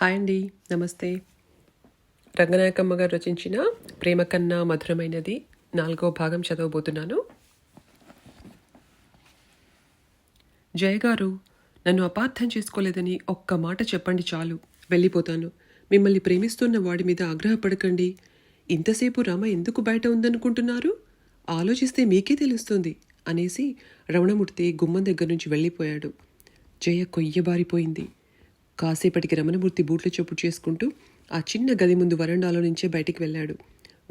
Hi అండి, నమస్తే. రంగనాయకమ్మ గారు రచించిన ప్రేమ కన్నా మధురమైనది 4వ భాగం చదవబోతున్నాను. జయగారు, నన్ను అపార్థం చేసుకోలేదని ఒక్క మాట చెప్పండి చాలు, వెళ్ళిపోతాను. మిమ్మల్ని ప్రేమిస్తున్న వాడి మీద ఆగ్రహపడకండి. ఇంతసేపు రమ ఎందుకు బయట ఉందనుకుంటున్నారు? ఆలోచిస్తే మీకే తెలుస్తుంది అనేసి రమణమూర్తి గుమ్మం దగ్గర నుంచి వెళ్ళిపోయాడు. జయ కొయ్యబారిపోయింది. కాసేపటికి రమణమూర్తి బూట్లు చొప్పు చేసుకుంటూ ఆ చిన్న గది ముందు వరండాలో నుంచే బయటికి వెళ్ళాడు.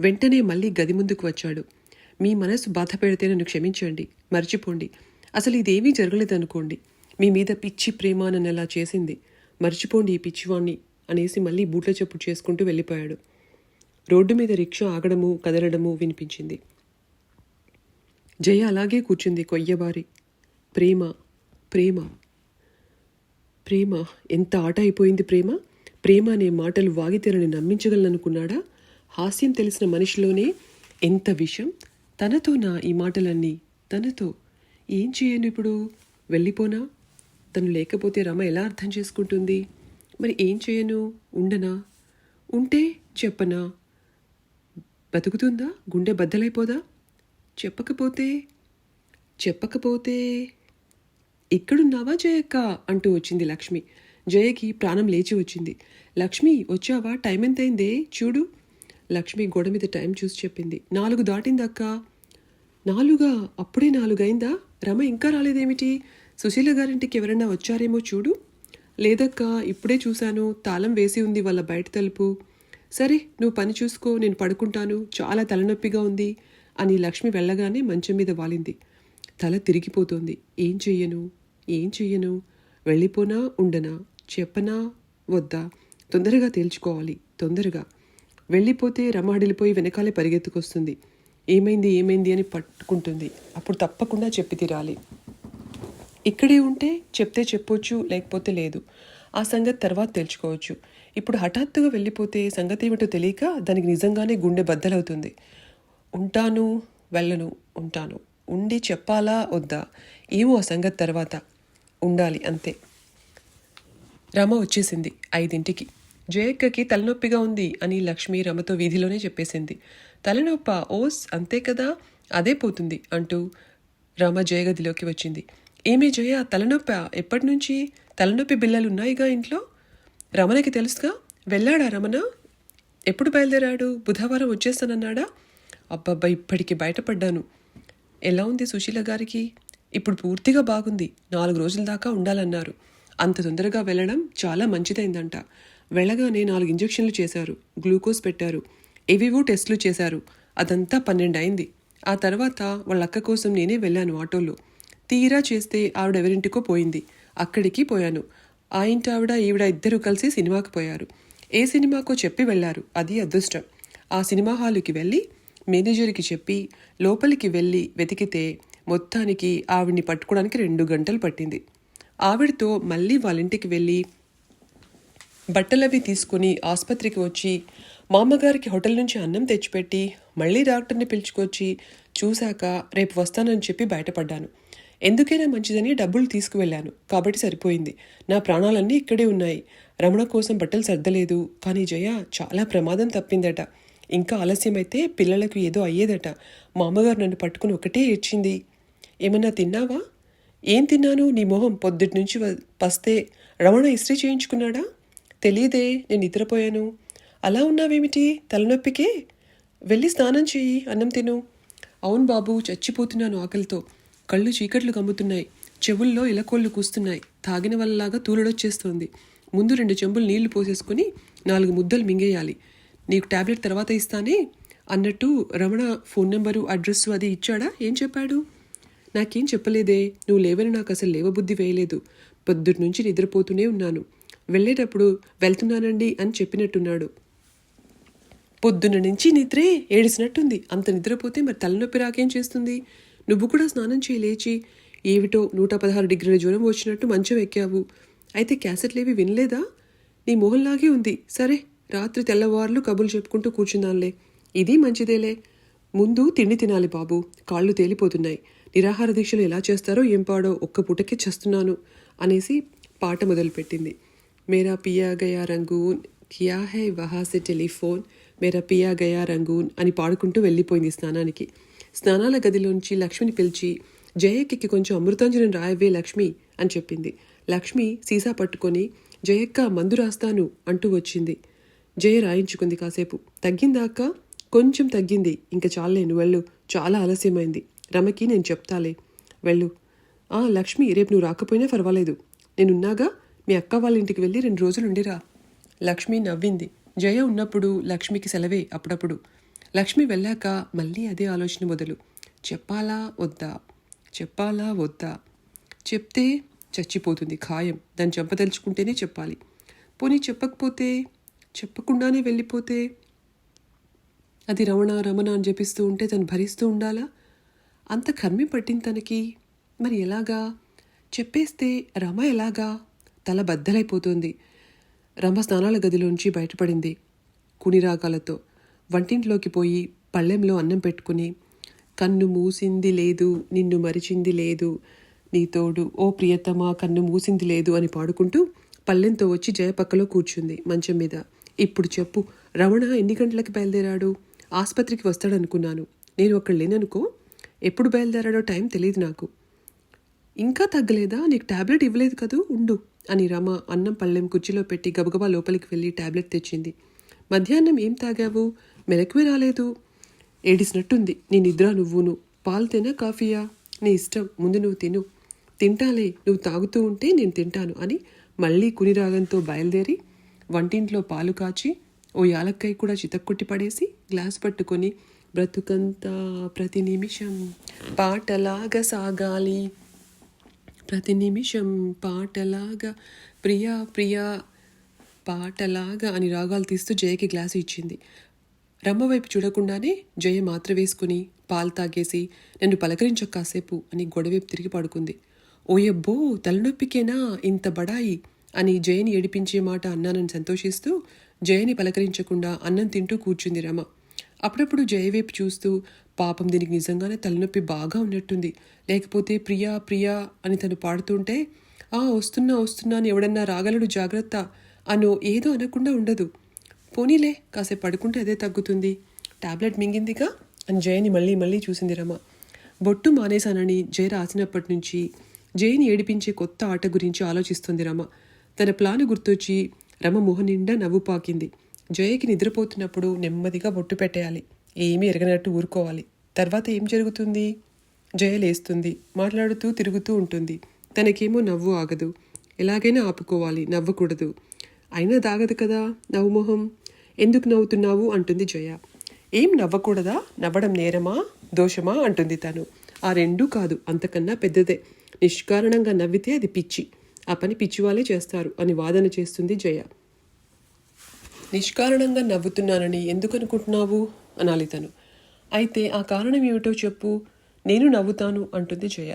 వెంటనే మళ్ళీ గది ముందుకు వచ్చాడు. మీ మనసు బాధ పెడితే నన్ను క్షమించండి, మర్చిపోండి. అసలు ఇదేమీ జరగలేదనుకోండి. మీ మీద పిచ్చి ప్రేమ నన్ను అలా చేసింది. మర్చిపోండి ఈ పిచ్చివాణ్ణి అనేసి మళ్ళీ బూట్ల చొప్పు చేసుకుంటూ వెళ్ళిపోయాడు. రోడ్డు మీద రిక్షా ఆగడము కదలడము వినిపించింది. జయ అలాగే కూర్చుంది కొయ్యబారి. ప్రేమ ప్రేమ ప్రేమ, ఎంత ఆట అయిపోయింది ప్రేమ. ప్రేమ అనే మాటలు వాగితేరని నమ్మించగలననుకున్నాడా? హాస్యం తెలిసిన మనిషిలోనే ఎంత విషం. తనతోనా ఈ మాటలన్నీ? తనతో ఏం చేయను ఇప్పుడు? వెళ్ళిపోనా? తను లేకపోతే రమ ఎలా అర్థం చేసుకుంటుంది? మరి ఏం చేయను? ఉండనా? ఉంటే చెప్పనా? బతుకుతుందా? గుండె బద్దలైపోదా? చెప్పకపోతే ఇక్కడున్నావా జయక్క అంటూ వచ్చింది లక్ష్మి. జయకి ప్రాణం లేచి వచ్చింది. లక్ష్మి, వచ్చావా? టైం ఎంతైందే చూడు. లక్ష్మి గోడ మీద టైం చూసి చెప్పింది. 4 దాటిందక్క. 4? అప్పుడే 4 అయిందా? రమ ఇంకా రాలేదేమిటి? సుశీల గారింటికి ఎవరన్నా వచ్చారేమో చూడు. లేదక్క, ఇప్పుడే చూశాను, తాళం వేసి ఉంది వాళ్ళ బయట తలుపు. సరే, నువ్వు పని చూసుకో, నేను పడుకుంటాను, చాలా తలనొప్పిగా ఉంది అని లక్ష్మి వెళ్ళగానే మంచం మీద వాలింది. తల తిరిగిపోతోంది. ఏం చెయ్యను? వెళ్ళిపోనా? ఉండనా? చెప్పనా? వద్దా? తొందరగా తేల్చుకోవాలి, తొందరగా. వెళ్ళిపోతే రమాడిలిపోయి వెనకాలే పరిగెత్తుకొస్తుంది. ఏమైంది అని పట్టుకుంటుంది. అప్పుడు తప్పకుండా చెప్పి తీరాలి. ఇక్కడే ఉంటే చెప్తే చెప్పొచ్చు, లేకపోతే లేదు. ఆ సంగతి తర్వాత తెలుసుకోవచ్చు. ఇప్పుడు హఠాత్తుగా వెళ్ళిపోతే సంగతి ఏమిటో తెలియక దానికి నిజంగానే గుండె బద్దలవుతుంది. ఉంటాను, వెళ్ళను, ఉంటాను, ఉండి చెప్పాలా వద్దా ఏమో, ఆ సంగతి తర్వాత. ఉండాలి అంతే. రమ వచ్చేసింది 5ంటికి. జయక్కకి తలనొప్పిగా ఉంది అని లక్ష్మి రమతో వీధిలోనే చెప్పేసింది. తలనొప్ప? ఓస్, అంతే కదా, అదే పోతుంది అంటూ రమ జయగదిలోకి వచ్చింది. ఏమే జయ, తలనొప్ప? ఎప్పటి నుంచి? తలనొప్పి బిళ్ళలున్నాయిగా ఇంట్లో. రమణకి తెలుసుగా. వెళ్ళాడా రమణ? ఎప్పుడు బయలుదేరాడు? బుధవారం వచ్చేస్తానన్నాడా? అబ్బబ్బా, ఇప్పటికి బయటపడ్డాను. ఎలా ఉంది సుశీల గారికి? ఇప్పుడు పూర్తిగా బాగుంది. 4 రోజుల దాకా ఉండాలన్నారు. అంత తొందరగా వెళ్ళడం చాలా మంచిదైందంట. వెళ్ళగానే 4 ఇంజెక్షన్లు చేశారు, గ్లూకోజ్ పెట్టారు, ఏవేవో టెస్టులు చేశారు. అదంతా 12 అయింది. ఆ తర్వాత వాళ్ళ అక్క కోసం నేనే వెళ్ళాను ఆటోలో. తీరా చేస్తే ఆవిడ ఎవరింటికో పోయింది. అక్కడికి పోయాను. ఆ ఇంటి ఆవిడ ఈవిడ ఇద్దరు కలిసి సినిమాకి పోయారు. ఏ సినిమాకో చెప్పి వెళ్ళారు. అది అదృష్టం. ఆ సినిమా హాలుకి వెళ్ళి మేనేజర్కి చెప్పి లోపలికి వెళ్ళి వెతికితే మొత్తానికి ఆవిడ్ని పట్టుకోవడానికి 2 గంటలు పట్టింది. ఆవిడతో మళ్ళీ వాళ్ళ ఇంటికి వెళ్ళి బట్టలవి తీసుకుని ఆసుపత్రికి వచ్చి మా అమ్మగారికి హోటల్ నుంచి అన్నం తెచ్చిపెట్టి మళ్ళీ డాక్టర్ని పిలుచుకొచ్చి చూశాక రేపు వస్తానని చెప్పి బయటపడ్డాను. ఎందుకైనా మంచిదని డబ్బులు తీసుకువెళ్ళాను కాబట్టి సరిపోయింది. నా ప్రాణాలన్నీ ఇక్కడే ఉన్నాయి. రమణ కోసం బట్టలు సర్దలేదు. కానీ జయ, చాలా ప్రమాదం తప్పిందట. ఇంకా ఆలస్యమైతే పిల్లలకు ఏదో అయ్యేదట. మా అమ్మగారు నన్ను పట్టుకుని ఒకటే ఏడ్చింది. ఏమన్నా తిన్నావా? ఏం తిన్నాను? నీ మొహం పొద్దుటి నుంచి పస్తే. రమణ ఇస్త్రీ చేయించుకున్నాడా? తెలియదే, నేను నిద్రపోయాను. అలా ఉన్నావేమిటి? తలనొప్పికే? వెళ్ళి స్నానం చెయ్యి, అన్నం తిను. అవును బాబు, చచ్చిపోతున్నాను ఆకలితో. కళ్ళు చీకట్లు కమ్ముతున్నాయి, చెవుల్లో ఇలకోళ్ళు కూస్తున్నాయి, తాగిన వల్లలాగా తూలడొచ్చేస్తోంది. ముందు 2 చెంబులు నీళ్లు పోసేసుకుని 4 ముద్దలు మింగేయాలి. నీకు టాబ్లెట్ తర్వాత ఇస్తానే అన్నట్టు రమణ ఫోన్ నెంబరు, అడ్రస్సు అది ఇచ్చాడా? ఏం చెప్పాడు? నాకేం చెప్పలేదే. నువ్వు లేవని నాకు అసలు లేవబుద్ధి వేయలేదు. పొద్దుటి నుంచి నిద్రపోతూనే ఉన్నాను. వెళ్ళేటప్పుడు వెళ్తున్నానండి అని చెప్పినట్టున్నాడు. పొద్దున్న నుంచి నిద్రే ఏడిసినట్టుంది. అంత నిద్రపోతే మరి తలనొప్పి రాకేం చేస్తుంది? నువ్వు కూడా స్నానం చేయి లేచి. ఏమిటో 116 డిగ్రీల జ్వరం వచ్చినట్టు మంచం ఎక్కావు. అయితే క్యాసెట్లేవి వినలేదా? నీ మొహంలాగే ఉంది. సరే, రాత్రి తెల్లవార్లు కబుర్లు చెప్పుకుంటూ కూర్చుందాంలే. ఇది మంచిదేలే. ముందు తిండి తినాలి బాబు, కాళ్ళు తేలిపోతున్నాయి. నిరాహార దీక్షలు ఎలా చేస్తారో ఏం పాడో, ఒక్క పూటకే చేస్తున్నాను అనేసి పాట మొదలుపెట్టింది. మేరా పియా గయా రంగూన్, కియా హై వహా సే టెలిఫోన్, మేరా పియా గయా రంగూన్ అని పాడుకుంటూ వెళ్ళిపోయింది స్నానానికి. స్నానాల గదిలోంచి లక్ష్మిని పిలిచి, జయక్కకి కొంచెం అమృతాంజనం రాయవే లక్ష్మి అని చెప్పింది. లక్ష్మి సీసా పట్టుకొని, జయక్క మందు రాస్తాను అంటూ వచ్చింది. జయ రాయించుకుంది. కాసేపు తగ్గిందాక, కొంచెం తగ్గింది, ఇంక చాలే నువ్వు వెళ్ళు, చాలా ఆలస్యమైంది, రమకి నేను చెప్తాలే, వెళ్ళు. లక్ష్మి, రేపు నువ్వు రాకపోయినా పర్వాలేదు, నేనున్నాగా, మీ అక్క వాళ్ళ ఇంటికి వెళ్ళి 2 రోజులు ఉండిరా. లక్ష్మి నవ్వింది. జయ ఉన్నప్పుడు లక్ష్మికి సెలవే అప్పుడప్పుడు. లక్ష్మి వెళ్ళాక మళ్ళీ అదే ఆలోచన మొదలు. చెప్పాలా వద్దా, చెప్పాలా వద్దా, చెప్తే చచ్చిపోతుంది ఖాయం, దాన్ని చంపదలుచుకుంటేనే చెప్పాలి. పోనీ చెప్పకపోతే, చెప్పకుండానే వెళ్ళిపోతే, అది రమణ రమణ అని జపిస్తూ ఉంటే తను భరిస్తూ ఉండాలా? అంత కర్మి పట్టింది తనకి. మరి ఎలాగా? చెప్పేస్తే రమ ఎలాగా? తల బద్దలైపోతుంది. రమ స్నానాల గదిలోంచి బయటపడింది కునిరాగాలతో. వంటింట్లోకి పోయి పళ్ళెంలో అన్నం పెట్టుకుని, కన్ను మూసింది లేదు, నిన్ను మరిచింది లేదు, నీ తోడు ఓ ప్రియతమా, కన్ను మూసింది లేదు అని పాడుకుంటూ పళ్ళెంతో వచ్చి జయ పక్కలో కూర్చుంది మంచం మీద. ఇప్పుడు చెప్పు, రమణ ఎన్ని గంటలకి బయలుదేరాడు? ఆసుపత్రికి వస్తాడనుకున్నాను. నేను అక్కడ లేననుకో. ఎప్పుడు బయలుదేరాడో టైం తెలియదు నాకు. ఇంకా తగ్గలేదా? నీకు టాబ్లెట్ ఇవ్వలేదు కదూ, ఉండు అని రమ అన్నం పళ్ళెం కుర్చీలో పెట్టి గబగబా లోపలికి వెళ్ళి టాబ్లెట్ తెచ్చింది. మధ్యాహ్నం ఏం తాగావు? మెలకువే రాలేదు. ఏడిసినట్టుంది నీ నిద్ర. నువ్వును పాలు తినా కాఫీయా? నీ ఇష్టం, ముందు నువ్వు తిను. తింటాలే, నువ్వు తాగుతూ ఉంటే నేను తింటాను అని మళ్ళీ కునిరాగంతో బయలుదేరి వంటింట్లో పాలు కాచి ఓ యాలక్కాయ కూడా చితక్కొట్టి పడేసి గ్లాస్ పట్టుకొని, బ్రతుకంతా ప్రతి నిమిషం పాటలాగా సాగాలి, ప్రతి నిమిషం పాటలాగా, ప్రియా ప్రియా పాటలాగా అని రాగాలు తీస్తూ జయకి గ్లాసు ఇచ్చింది. రమ్మ వైపు చూడకుండానే జయ మాత్ర వేసుకుని పాలు తాగేసి, నన్ను పలకరించక కాసేపు అని గొడవైపు తిరిగి పడుకుంది. ఓయబ్బో, తలనొప్పికేనా ఇంత బడాయి అని జయని ఏడిపించే మాట అన్నానని సంతోషిస్తూ జయని పలకరించకుండా అన్నం తింటూ కూర్చుంది రమ. అప్పుడప్పుడు జయవైపు చూస్తూ, పాపం దీనికి నిజంగానే తలనొప్పి బాగా ఉన్నట్టుంది, లేకపోతే ప్రియా ప్రియా అని తను పాడుతుంటే, వస్తున్నా వస్తున్నా అని ఎవడన్నా రాగలడు జాగ్రత్త అనో ఏదో అనకుండా ఉండదు. పోనీలే, కాసేపు పడుకుంటే అదే తగ్గుతుంది, టాబ్లెట్ మింగిందిగా అని జయని మళ్ళీ మళ్ళీ చూసింది రమ. బొట్టు మానేశానని జయ రాసినప్పటి నుంచి జయని ఏడిపించే కొత్త ఆట గురించి ఆలోచిస్తుంది రమ. తన ప్లాను గుర్తొచ్చి రమ మొహం నిండా నవ్వు పాకింది. జయకి నిద్రపోతున్నప్పుడు నెమ్మదిగా బొట్టు పెట్టేయాలి, ఏమీ ఎరగనట్టు ఊరుకోవాలి. తర్వాత ఏం జరుగుతుంది? జయ లేస్తుంది, మాట్లాడుతూ తిరుగుతూ ఉంటుంది. తనకేమో నవ్వు ఆగదు. ఎలాగైనా ఆపుకోవాలి, నవ్వకూడదు. అయినా దాగదు కదా నవ్వు మొహం. ఎందుకు నవ్వుతున్నావు అంటుంది జయ. ఏం నవ్వకూడదా? నవ్వడం నేరమా దోషమా అంటుంది తను. ఆ రెండూ కాదు, అంతకన్నా పెద్దదే. నిష్కారణంగా నవ్వితే అది పిచ్చి, ఆ పని పిచ్చివాళ్ళే చేస్తారు అని వాదన చేస్తుంది జయ. నిష్కారణంగా నవ్వుతున్నానని ఎందుకు అనుకుంటున్నావు అనాలి తను. అయితే ఆ కారణం ఏమిటో చెప్పు, నేను నవ్వుతాను అంటుంది జయ.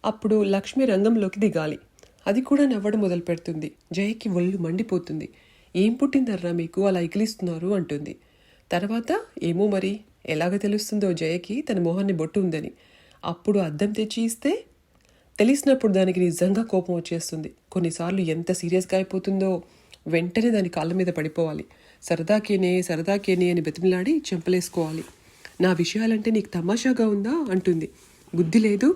అప్పుడు లక్ష్మి రంగంలోకి దిగాలి. అది కూడా నవ్వడం మొదలు పెడుతుంది. జయకి ఒళ్ళు మండిపోతుంది. ఏం పుట్టిందర్రా మీకు, అలా ఇకిలిస్తున్నారు అంటుంది. తర్వాత ఏమో మరి, ఎలాగ తెలుస్తుందో జయకి తన మొహాన్ని బొట్టు ఉందని. అప్పుడు అద్దం తెచ్చి ఇస్తే తెలిసినప్పుడు దానికి నిజంగా కోపం వచ్చేస్తుంది. కొన్నిసార్లు ఎంత సీరియస్గా అయిపోతుందో, వెంటనే దాని కాళ్ళ మీద పడిపోవాలి. సరదాకేనే అని బతిమిలాడి చెంపలేసుకోవాలి. నా విషయాలంటే నీకు తమాషాగా ఉందా అంటుంది. బుద్ధి లేదు,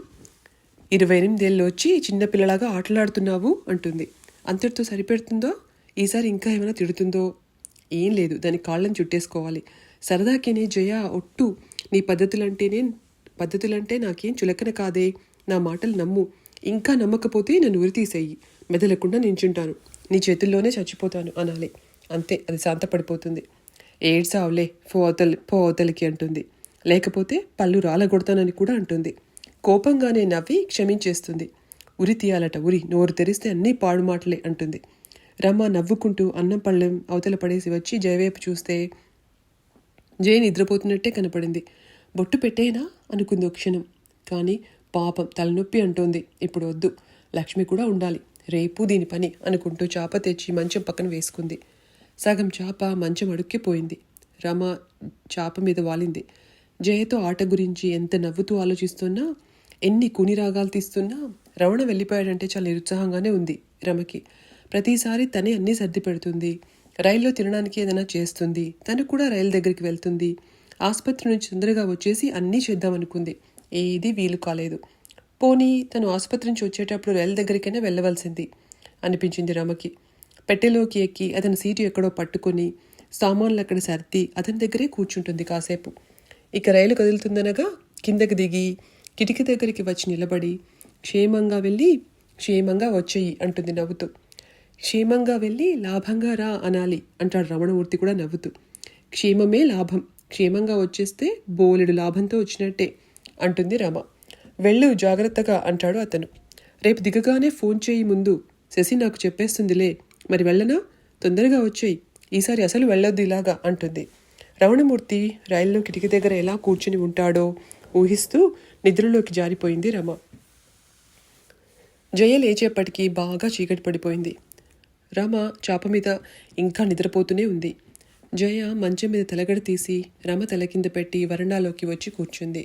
28 ఏళ్ళు వచ్చి చిన్నపిల్లలాగా ఆటలాడుతున్నావు అంటుంది. అంతటితో సరిపెడుతుందో? ఈసారి ఇంకా ఏమైనా తిడుతుందో? ఏం లేదు, దాని కాళ్ళని చుట్టేసుకోవాలి. సరదాకేనే జయ, ఒట్టు, నీ పద్ధతులంటే నాకేం చులకన కాదే, నా మాటలు నమ్ము. ఇంకా నమ్మకపోతే నన్ను ఉరి తీసేయి, మెదలకుండా నించుంటాను, నీ చేతుల్లోనే చచ్చిపోతాను అనాలి. అంతే, అది శాంతపడిపోతుంది. ఏడ్సావులే, పో అవతలికి అంటుంది. లేకపోతే పళ్ళు రాలగొడతానని కూడా అంటుంది. కోపంగానే నవ్వి క్షమించేస్తుంది. ఉరి తీయాలట, ఉరి, నోరు తెరిస్తే అన్నీ పాడు మాటలే అంటుంది. రమ నవ్వుకుంటూ అన్నం పళ్ళెం అవతల పడేసి వచ్చి జయవైపు చూస్తే జయ నిద్రపోతున్నట్టే కనపడింది. బొట్టు పెట్టేనా అనుకుంది ఒక క్షణం. కానీ పాపం తలనొప్పి అంటోంది, ఇప్పుడు వద్దు, లక్ష్మి కూడా ఉండాలి, రేపు దీని పని అనుకుంటూ చాప తెచ్చి మంచం పక్కన వేసుకుంది. సగం చాప మంచం అడుక్కిపోయింది. రమ చాప మీద వాలింది. జయతో ఆట గురించి ఎంత నవ్వుతూ ఆలోచిస్తున్నా, ఎన్ని కుని రాగాలు తీస్తున్నా రమణ వెళ్ళిపోయాడంటే చాలా నిరుత్సాహంగానే ఉంది రమకి. ప్రతిసారి తనే అన్నీ సర్ది పెడుతుంది. రైల్లో తినడానికి ఏదైనా చేస్తుంది. తను కూడా రైలు దగ్గరికి వెళ్తుంది. ఆసుపత్రి నుంచి తొందరగా వచ్చేసి అన్నీ చేద్దామనుకుంది. ఏదీ వీలు కాలేదు. పోనీ తను ఆసుపత్రి నుంచి వచ్చేటప్పుడు రైలు దగ్గరికైనా వెళ్ళవలసింది అనిపించింది రమకి. పెట్టెలోకి ఎక్కి అతని సీటు ఎక్కడో పట్టుకొని సామాన్లు అక్కడ సర్ది అతని దగ్గరే కూర్చుంటుంది కాసేపు. ఇక రైలు కదులుతుందనగా కిందకి దిగి కిటికీ దగ్గరికి వచ్చి నిలబడి క్షేమంగా వెళ్ళి క్షేమంగా వచ్చేయి అంటుంది నవ్వుతూ. క్షేమంగా వెళ్ళి లాభంగా రా అనాలి అంటాడు రమణమూర్తి కూడా నవ్వుతూ. క్షేమమే లాభం, క్షేమంగా వచ్చేస్తే బోలెడు లాభంతో వచ్చినట్టే అంటుంది రమ. వెళ్ళు జాగ్రత్తగా అంటాడు అతను. రేపు దిగగానే ఫోన్ చేయి ముందు, శశి నాకు చెప్పేస్తుందిలే. మరి వెళ్ళనా? తొందరగా వచ్చేయి, ఈసారి అసలు వెళ్ళొద్దు ఇలాగా అంటుంది. రమణమూర్తి రైల్లో కిటికీ దగ్గర ఎలా కూర్చుని ఉంటాడో ఊహిస్తూ నిద్రలోకి జారిపోయింది రమ. జయ లేచేపటికి బాగా చీకటి పడిపోయింది. రమ చాప మీద ఇంకా నిద్రపోతూనే ఉంది. జయ మంచం మీద తలగడ తీసి రమ తల కింద పెట్టి వరండాలోకి వచ్చి కూర్చుంది.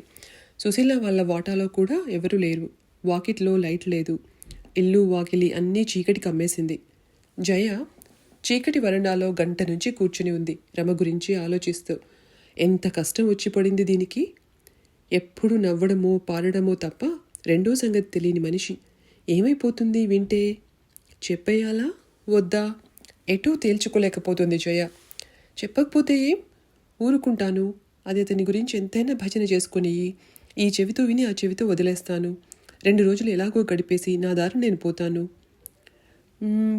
సుశీల వాళ్ళ వాటాలో కూడా ఎవరూ లేరు. వాకిట్లో లైట్ లేదు. ఇల్లు వాకిలి అన్నీ చీకటి కమ్మేసింది. జయ చీకటి వరండాలో గంట నుంచి కూర్చుని ఉంది రమ గురించి ఆలోచిస్తూ. ఎంత కష్టం వచ్చి పడింది దీనికి. ఎప్పుడు నవ్వడమో పాడడమో తప్ప రెండో సంగతి తెలియని మనిషి. ఏమైపోతుంది వింటే? చెప్పేయాలా వద్దా? ఎటూ తేల్చుకోలేకపోతుంది జయ. చెప్పకపోతే ఏం? ఊరుకుంటాను. అది అతని గురించి ఎంతైనా భజన చేసుకుని ఈ చెవితో విని ఆ చెవితో వదిలేస్తాను. 2 రోజులు ఎలాగో గడిపేసి నా దారి నేను పోతాను.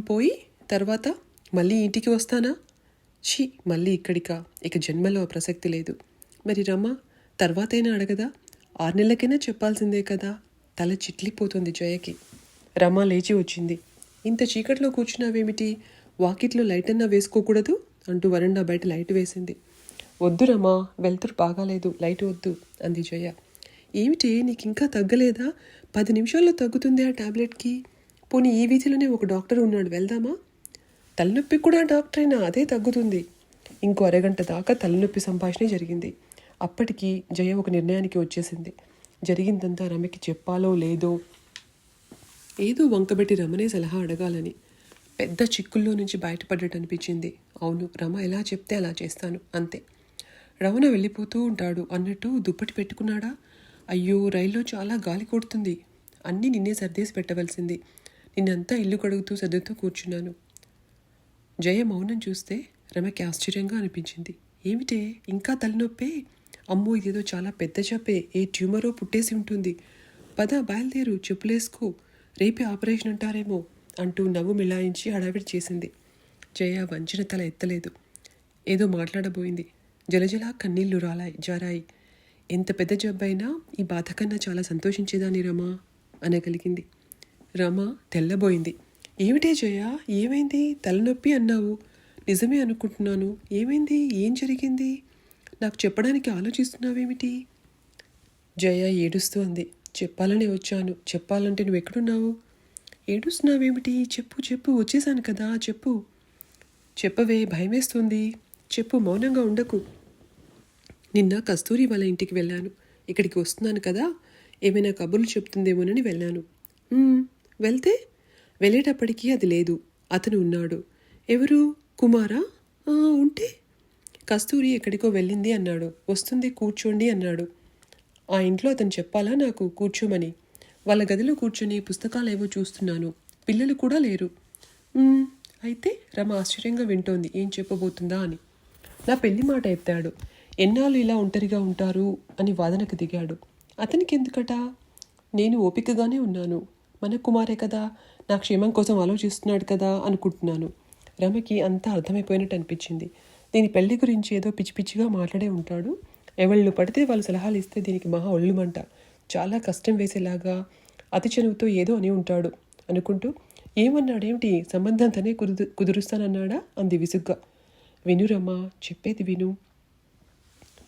పోయి తర్వాత మళ్ళీ ఇంటికి వస్తానా? ఛీ, మళ్ళీ ఇక్కడికా? ఇక జన్మలో ప్రసక్తి లేదు. మరి రమ తర్వాతైనా అడగదా? 6 నెలలకైనా చెప్పాల్సిందే కదా. తల చిట్లిపోతుంది జయకి. రమ లేచి వచ్చింది. ఇంత చీకట్లో కూర్చున్నావేమిటి? వాకిట్లో లైట్ అన్నా వేసుకోకూడదు అంటూ వరండా బయట లైట్ వేసింది. వద్దు రమా, వెళ్తురు బాగాలేదు, లైట్ వద్దు అంది జయ. ఏమిటి, నీకు ఇంకా తగ్గలేదా? 10 నిమిషాల్లో తగ్గుతుంది ఆ టాబ్లెట్కి. పోనీ ఈ వీధిలోనే ఒక డాక్టర్ ఉన్నాడు, వెళ్దామా? తలనొప్పి కూడా డాక్టరైనా, అదే తగ్గుతుంది. ఇంకో అరగంట దాకా తలనొప్పి సంభాషణ జరిగింది. అప్పటికి జయ ఒక నిర్ణయానికి వచ్చేసింది. జరిగిందంతా రమకి చెప్పాలో లేదో, ఏదో వంకబెట్టి రమనే సలహా అడగాలని. పెద్ద చిక్కుల్లో నుంచి బయటపడ్డట్టు అనిపించింది. అవును, రమ ఎలా చెప్తే అలా చేస్తాను, అంతే. రమణ వెళ్ళిపోతూ ఉంటాడు అన్నట్టు దుప్పటి పెట్టుకున్నాడా? అయ్యో, రైల్లో చాలా గాలి కొడుతుంది. అన్నీ నిన్నే సర్దేసి పెట్టవలసింది. నిన్నంతా ఇల్లు కడుగుతూ సర్దుతూ కూర్చున్నాను. జయ మౌనం చూస్తే రమకి ఆశ్చర్యంగా అనిపించింది. ఏమిటే, ఇంకా తలనొప్పే? అమ్మో, ఇదేదో చాలా పెద్ద జబ్బే, ఏ ట్యూమరో పుట్టేసి ఉంటుంది. పద బయలుదేరు, చెప్పులేసుకో, రేపే ఆపరేషన్ అంటారేమో అంటూ నవ్వు మిళాయించి హడావిడి చేసింది. జయ వంచిన తల ఎత్తలేదు. ఏదో మాట్లాడబోయింది. జలజలా కన్నీళ్లు జారాయి. ఎంత పెద్ద జబ్బైనా ఈ బాధ కన్నా చాలా సంతోషించేదాన్ని రమా అనగలిగింది. రమ తెల్లబోయింది. ఏమిటే జయ, ఏమైంది? తలనొప్పి అన్నావు, నిజమే అనుకుంటున్నాను. ఏమైంది? ఏం జరిగింది? నాకు చెప్పడానికి ఆలోచిస్తున్నావేమిటి? జయ ఏడుస్తూ అంది. చెప్పాలనే వచ్చాను. చెప్పాలంటే నువ్వు ఎక్కడున్నావు? ఏడుస్తున్నావేమిటి? చెప్పు చెప్పు, వచ్చేసాను కదా, చెప్పు. చెప్పవే, భయమేస్తుంది. చెప్పు, మౌనంగా ఉండకు. నిన్న కస్తూరి వాళ్ళ ఇంటికి వెళ్ళాను. ఇక్కడికి వస్తున్నాను కదా, ఏమైనా కబుర్లు చెప్తుందేమోనని వెళ్ళాను. వెళ్తే? వెళ్ళేటప్పటికీ అది లేదు. అతను ఉన్నాడు. ఎవరు? కుమారా? ఉంటే? కస్తూరి ఎక్కడికో వెళ్ళింది అన్నాడు. వస్తుంది, కూర్చోండి అన్నాడు. ఆ ఇంట్లో అతను చెప్పాలా నాకు కూర్చోమని? వాళ్ళ గదిలో కూర్చొని పుస్తకాలేవో చూస్తున్నాను. పిల్లలు కూడా లేరు. అయితే? రమ ఆశ్చర్యంగా వింటోంది ఏం చెప్పబోతుందా అని. నా పెళ్లి మాట ఎత్తాడు. ఎన్నాళ్ళు ఇలా ఒంటరిగా ఉంటారు అని వాదనకు దిగాడు. అతనికి ఎందుకట? నేను ఓపికగానే ఉన్నాను. మన కుమారే కదా, నా క్షేమం కోసం ఆలోచిస్తున్నాడు కదా అనుకుంటున్నాను. రమకి అంతా అర్థమైపోయినట్టు అనిపించింది. దీని పెళ్లి గురించి ఏదో పిచ్చి పిచ్చిగా మాట్లాడే ఉంటాడు. ఎవళ్ళు పడితే వాళ్ళు సలహాలు ఇస్తే దీనికి మహా ఒళ్ళుమంట, చాలా కష్టం వేసేలాగా అతి చనువుతో ఏదో అని ఉంటాడు అనుకుంటూ, ఏమన్నాడేమిటి, సంబంధం తనే కుదురుస్తానన్నాడా అంది విసుగ్గా. వినురమ్మా, చెప్పేది విను.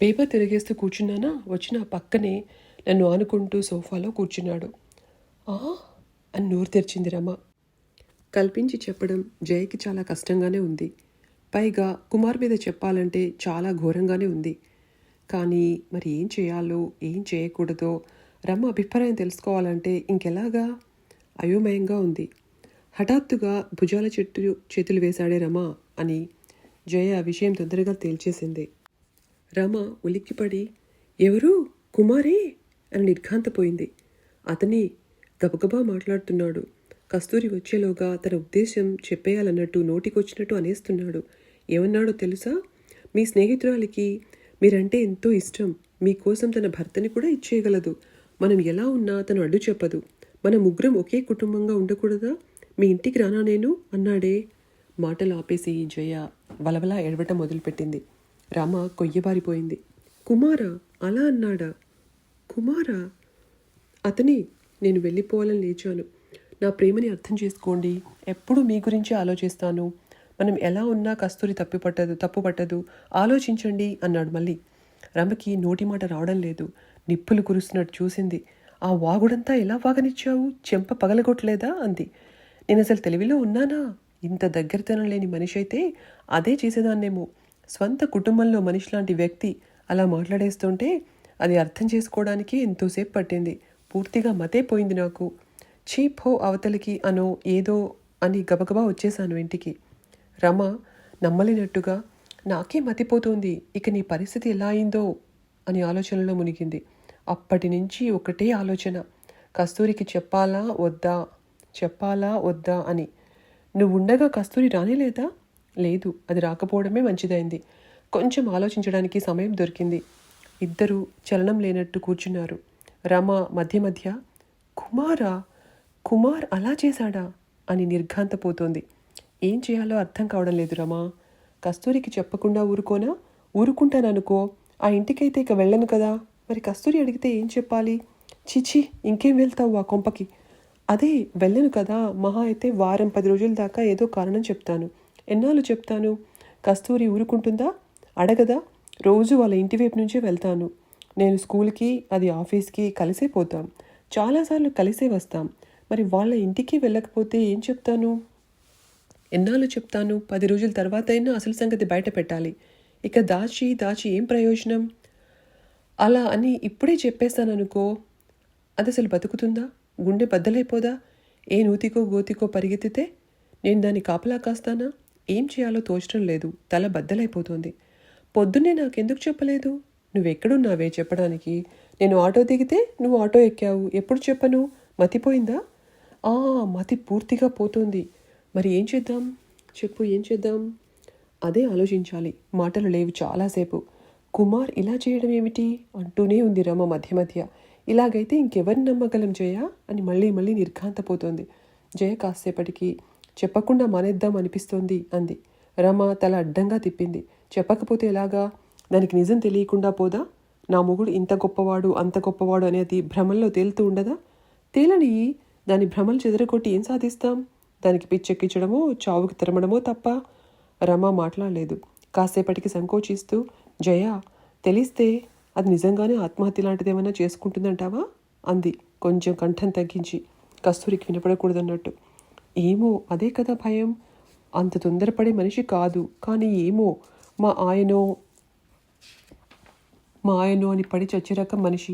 పేపర్ తిరిగేస్తూ కూర్చున్నానా, వచ్చిన పక్కనే నన్ను ఆనుకుంటూ సోఫాలో కూర్చున్నాడు. అని నోరు తెరిచింది రమ. కల్పించి చెప్పడం జయకి చాలా కష్టంగానే ఉంది. పైగా కుమార్ మీద చెప్పాలంటే చాలా ఘోరంగానే ఉంది. కానీ మరి ఏం చేయాలో ఏం చేయకూడదో రమ అభిప్రాయం తెలుసుకోవాలంటే ఇంకెలాగా? అయోమయంగా ఉంది. హఠాత్తుగా భుజాల చేతులు వేశాడే రమ అని జయ ఆ విషయం తొందరగా తేల్చేసింది. రమ ఉలిక్కిపడి ఎవరు కుమారే అని నిర్ఘాంతపోయింది. అతని గబగబా మాట్లాడుతున్నాడు. కస్తూరి వచ్చేలోగా తన ఉద్దేశం చెప్పేయాలన్నట్టు నోటికొచ్చినట్టు అనేస్తున్నాడు. ఏమన్నాడో తెలుసా? మీ స్నేహితురాలికి మీరంటే ఎంతో ఇష్టం. మీకోసం తన భర్తని కూడా ఇచ్చేయగలదు. మనం ఎలా ఉన్నా తను అడ్డు చెప్పదు. మన ముగ్గురం ఒకే కుటుంబంగా ఉండకూడదా? మీ ఇంటికి రానా నేను అన్నాడే. మాటలు ఆపేసి జయ వలవలా ఏడవటం మొదలుపెట్టింది. రామ కొయ్యబారిపోయింది. కుమారా అలా అన్నాడా? కుమారా అతని నేను వెళ్ళిపోవాలని లేచాను. నా ప్రేమని అర్థం చేసుకోండి. ఎప్పుడు మీ గురించి ఆలోచిస్తాను. మనం ఎలా ఉన్నా కస్తూరి తప్పు పట్టదు. ఆలోచించండి అన్నాడు మళ్ళీ. రమకి నోటి మాట రావడం లేదు. నిప్పులు కురుస్తున్నట్టు చూసింది. ఆ వాగుడంతా ఎలా వాగనిచ్చావు? చెంప పగలగొట్టలేదా అంది. నేను అసలు తెలివిలో ఉన్నానా? ఇంత దగ్గరతనం లేని మనిషి అయితే అదే చేసేదాన్నేమో. స్వంత కుటుంబంలో మనిషి లాంటి వ్యక్తి అలా మాట్లాడేస్తుంటే అది అర్థం చేసుకోవడానికి ఎంతోసేపు పట్టింది. పూర్తిగా మతే పోయింది నాకు. చీప్ హో అవతలికి అనో ఏదో అని గబగబా వచ్చేశాను ఇంటికి. రమ నమ్మలేనట్టుగా నాకే మతిపోతోంది. ఇక నీ పరిస్థితి ఎలా అయిందో అని ఆలోచనలో మునిగింది. అప్పటి నుంచి ఒకటే ఆలోచన, కస్తూరికి చెప్పాలా వద్దా అని. నువ్వుండగా కస్తూరి రానేలేదా? లేదు, అది రాకపోవడమే మంచిదైంది. కొంచెం ఆలోచించడానికి సమయం దొరికింది. ఇద్దరూ చలనం లేనట్టు కూర్చున్నారు. రమ మధ్య కుమార్ అలా చేశాడా అని నిర్ఘాంతపోతోంది. ఏం చేయాలో అర్థం కావడం లేదు రమా. కస్తూరికి చెప్పకుండా ఊరుకుంటాననుకో. ఆ ఇంటికైతే ఇక వెళ్ళను కదా. మరి కస్తూరి అడిగితే ఏం చెప్పాలి? చిచి, ఇంకేం వెళ్తావు ఆ కొంపకి? అదే వెళ్ళను కదా. మహా అయితే వారం 10 రోజుల దాకా ఏదో కారణం చెప్తాను. ఎన్నాళ్ళు చెప్తాను? కస్తూరి ఊరుకుంటుందా? అడగదా? రోజు వాళ్ళ ఇంటి వైపు నుంచే వెళ్తాను. నేను స్కూల్కి, అది ఆఫీస్కి కలిసే పోతాం. చాలాసార్లు కలిసే వస్తాం. మరి వాళ్ళ ఇంటికి వెళ్ళకపోతే ఏం చెప్తాను? ఎన్నాళ్ళు చెప్తాను? 10 రోజుల తర్వాత అయినా అసలు సంగతి బయట పెట్టాలి. ఇక దాచి ఏం ప్రయోజనం? అలా అని ఇప్పుడే చెప్పేస్తాననుకో, అది అసలు బతుకుతుందా? గుండె బద్దలైపోదా? ఏ నూతికో గోతికో పరిగెత్తితే నేను దాన్ని కాపలా కాస్తానా? ఏం చేయాలో తోచడం లేదు. తల బద్దలైపోతుంది. పొద్దున్నే నాకెందుకు చెప్పలేదు? నువ్వెక్కడున్నావే చెప్పడానికి? నేను ఆటో దిగితే నువ్వు ఆటో ఎక్కావు. ఎప్పుడు చెప్పను? మతిపోయిందా? మతి పూర్తిగా పోతుంది. మరి ఏం చేద్దాం? చెప్పు, ఏం చేద్దాం? అదే ఆలోచించాలి. మాటలు లేవు చాలాసేపు. కుమార్ ఇలా చేయడం ఏమిటి అంటూనే ఉంది రమ మధ్య. ఇలాగైతే ఇంకెవరిని నమ్మగలం జయ అని మళ్ళీ నిర్ఘాంతపోతోంది. జయ కాసేపటికి చెప్పకుండా మానేద్దాం అనిపిస్తోంది అంది. రమ తల అడ్డంగా తిప్పింది. చెప్పకపోతే ఎలాగా? దానికి నిజం తెలియకుండా పోదా? నా మొగుడు ఇంత గొప్పవాడు అంత గొప్పవాడు అనేది భ్రమల్లో తేలుతూ ఉండదా? తేలని దాని భ్రమలు చెదరగొట్టి ఏం సాధిస్తాం? దానికి పిచ్చెక్కించడమో చావుకి తరమడమో తప్ప. రమ మాట్లాడలేదు. కాసేపటికి సంకోచిస్తూ, జయ తెలిస్తే అది నిజంగానే ఆత్మహత్య లాంటిదేమన్నా చేసుకుంటుందంటావా అంది కొంచెం కంఠం తగ్గించి, కస్తూరికి వినపడకూడదన్నట్టు. ఏమో, అదే కదా భయం. అంత తొందరపడే మనిషి కాదు. కానీ ఏమో, మా ఆయనో అని పడి చచ్చే రకం మనిషి.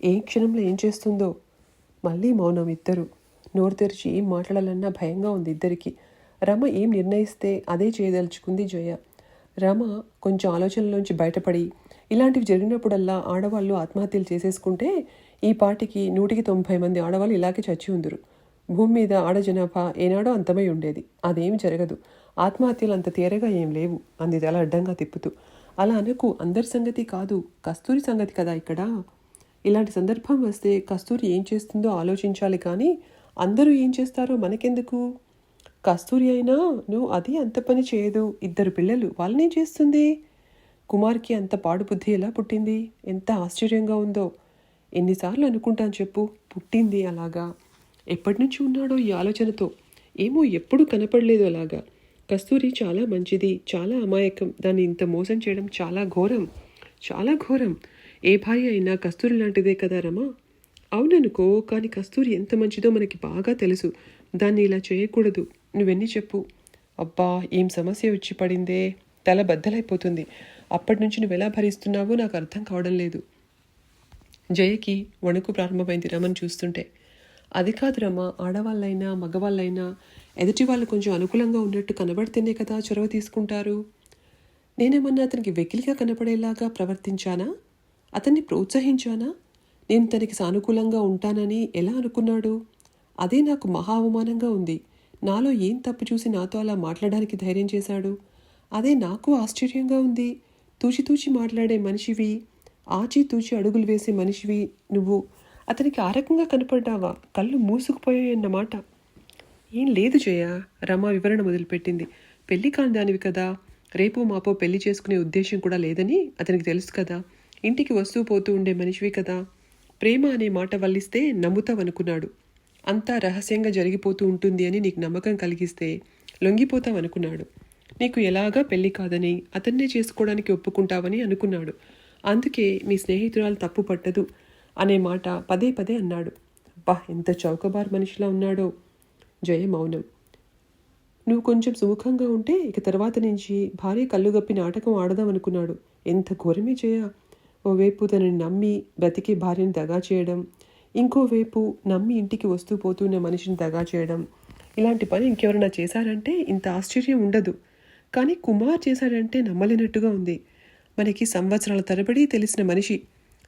ఏ క్షణంలో ఏం చేస్తుందో. మళ్ళీ మౌనం ఇద్దరు. నోరు తెరిచి ఏం మాట్లాడాలన్నా భయంగా ఉంది ఇద్దరికి. రమ ఏం నిర్ణయిస్తే అదే చేయదలుచుకుంది జయ. రమ కొంచెం ఆలోచనలోంచి బయటపడి, ఇలాంటివి జరిగినప్పుడల్లా ఆడవాళ్ళు ఆత్మహత్యలు చేసేసుకుంటే ఈ పాటికి 190 మంది ఆడవాళ్ళు ఇలాగే చచ్చి ఉందరు. భూమి మీద ఆడ జనాభా ఏనాడో అంతమై ఉండేది. అదేమి జరగదు. ఆత్మహత్యలు అంత తేరగా ఏం లేవు అంది తల అడ్డంగా తిప్పుతూ. అలా అనకు. అందరి సంగతి కాదు, కస్తూరి సంగతి కదా ఇక్కడ. ఇలాంటి సందర్భం వస్తే కస్తూరి ఏం చేస్తుందో ఆలోచించాలి. కానీ అందరూ ఏం చేస్తారో మనకెందుకు? కస్తూరి అయినా నువ్వు అది అంత పని చేయదు. 2 పిల్లలు, వాళ్ళనేం చేస్తుంది? కుమార్కి అంత పాడుబుద్ధి ఎలా పుట్టింది? ఎంత ఆశ్చర్యంగా ఉందో. ఎన్నిసార్లు అనుకుంటాను చెప్పు, పుట్టింది అలాగా. ఎప్పటి నుంచి ఉన్నాడో ఈ ఆలోచనతో. ఏమో, ఎప్పుడు కనపడలేదు అలాగా. కస్తూరి చాలా మంచిది, చాలా అమాయకం. దాన్ని ఇంత మోసం చేయడం చాలా ఘోరం. ఏ భార్య అయినా కస్తూరి లాంటిదే కదా రమా? అవుననుకో, కానీ కస్తూరి ఎంత మంచిదో మనకి బాగా తెలుసు. దాన్ని ఇలా చేయకూడదు. నువ్వెన్ని చెప్పు. అబ్బా, ఏం సమస్య వచ్చి పడిందే. తల బద్దలైపోతుంది. అప్పటి నుంచి నువ్వెలా భరిస్తున్నావో నాకు అర్థం కావడం లేదు. జయకి వణుకు ప్రారంభమైంది రమను చూస్తుంటే. అది కాదు రమా, ఆడవాళ్ళైనా మగవాళ్ళైనా ఎదుటి వాళ్ళు కొంచెం అనుకూలంగా ఉన్నట్టు కనబడితేనే కదా చొరవ తీసుకుంటారు. నేనేమన్నా అతనికి వెకిలిగా కనపడేలాగా ప్రవర్తించానా? అతన్ని ప్రోత్సహించానా? నేను తనకి సానుకూలంగా ఉంటానని ఎలా అనుకున్నాడు? అదే నాకు మహా అవమానంగా ఉంది. నాలో ఏం తప్పు చూసి నాతో అలా మాట్లాడడానికి ధైర్యం చేశాడు? అదే నాకు ఆశ్చర్యంగా ఉంది. తూచితూచి మాట్లాడే మనిషివి, ఆచితూచి అడుగులు వేసే మనిషివి నువ్వు అతనికి ఆ రకంగా కనపడ్డావా? కళ్ళు మూసుకుపోయాయన్నమాట. ఏం లేదు జయ, రమ వివరణ మొదలుపెట్టింది. పెళ్లి కాని దానివి కదా, రేపో మాపో పెళ్లి చేసుకునే ఉద్దేశం కూడా లేదని అతనికి తెలుసు కదా. ఇంటికి వస్తూ పోతూ ఉండే మనిషివి కదా. ప్రేమ అనే మాట వల్లిస్తే నమ్ముతావనుకున్నాడు. అంతా రహస్యంగా జరిగిపోతూ ఉంటుంది అని నీకు నమ్మకం కలిగిస్తే లొంగిపోతావనుకున్నాడు. నీకు ఎలాగా పెళ్లి కాదని అతన్నే చేసుకోవడానికి ఒప్పుకుంటావని అనుకున్నాడు. అందుకే మీ స్నేహితురాలు తప్పు పట్టదు అనే మాట పదే పదే అన్నాడు. బా, ఎంత చౌకబార్ మనిషిలా ఉన్నాడో. జయ మౌనం. నువ్వు కొంచెం సుముఖంగా ఉంటే ఇక తర్వాత నుంచి భార్య కళ్ళుగప్పి నాటకం ఆడదామనుకున్నాడు. ఎంత ఘోరమే జయ. ఓవైపు తనని నమ్మి బ్రతికే భార్యని దగా చేయడం, ఇంకోవైపు నమ్మి ఇంటికి వస్తూ పోతున్న మనిషిని దగా చేయడం. ఇలాంటి పని ఇంకెవరైనా చేశారంటే ఇంత ఆశ్చర్యం ఉండదు. కానీ కుమార్ చేశాడంటే నమ్మలేనట్టుగా ఉంది. మనకి సంవత్సరాల తరబడి తెలిసిన మనిషి,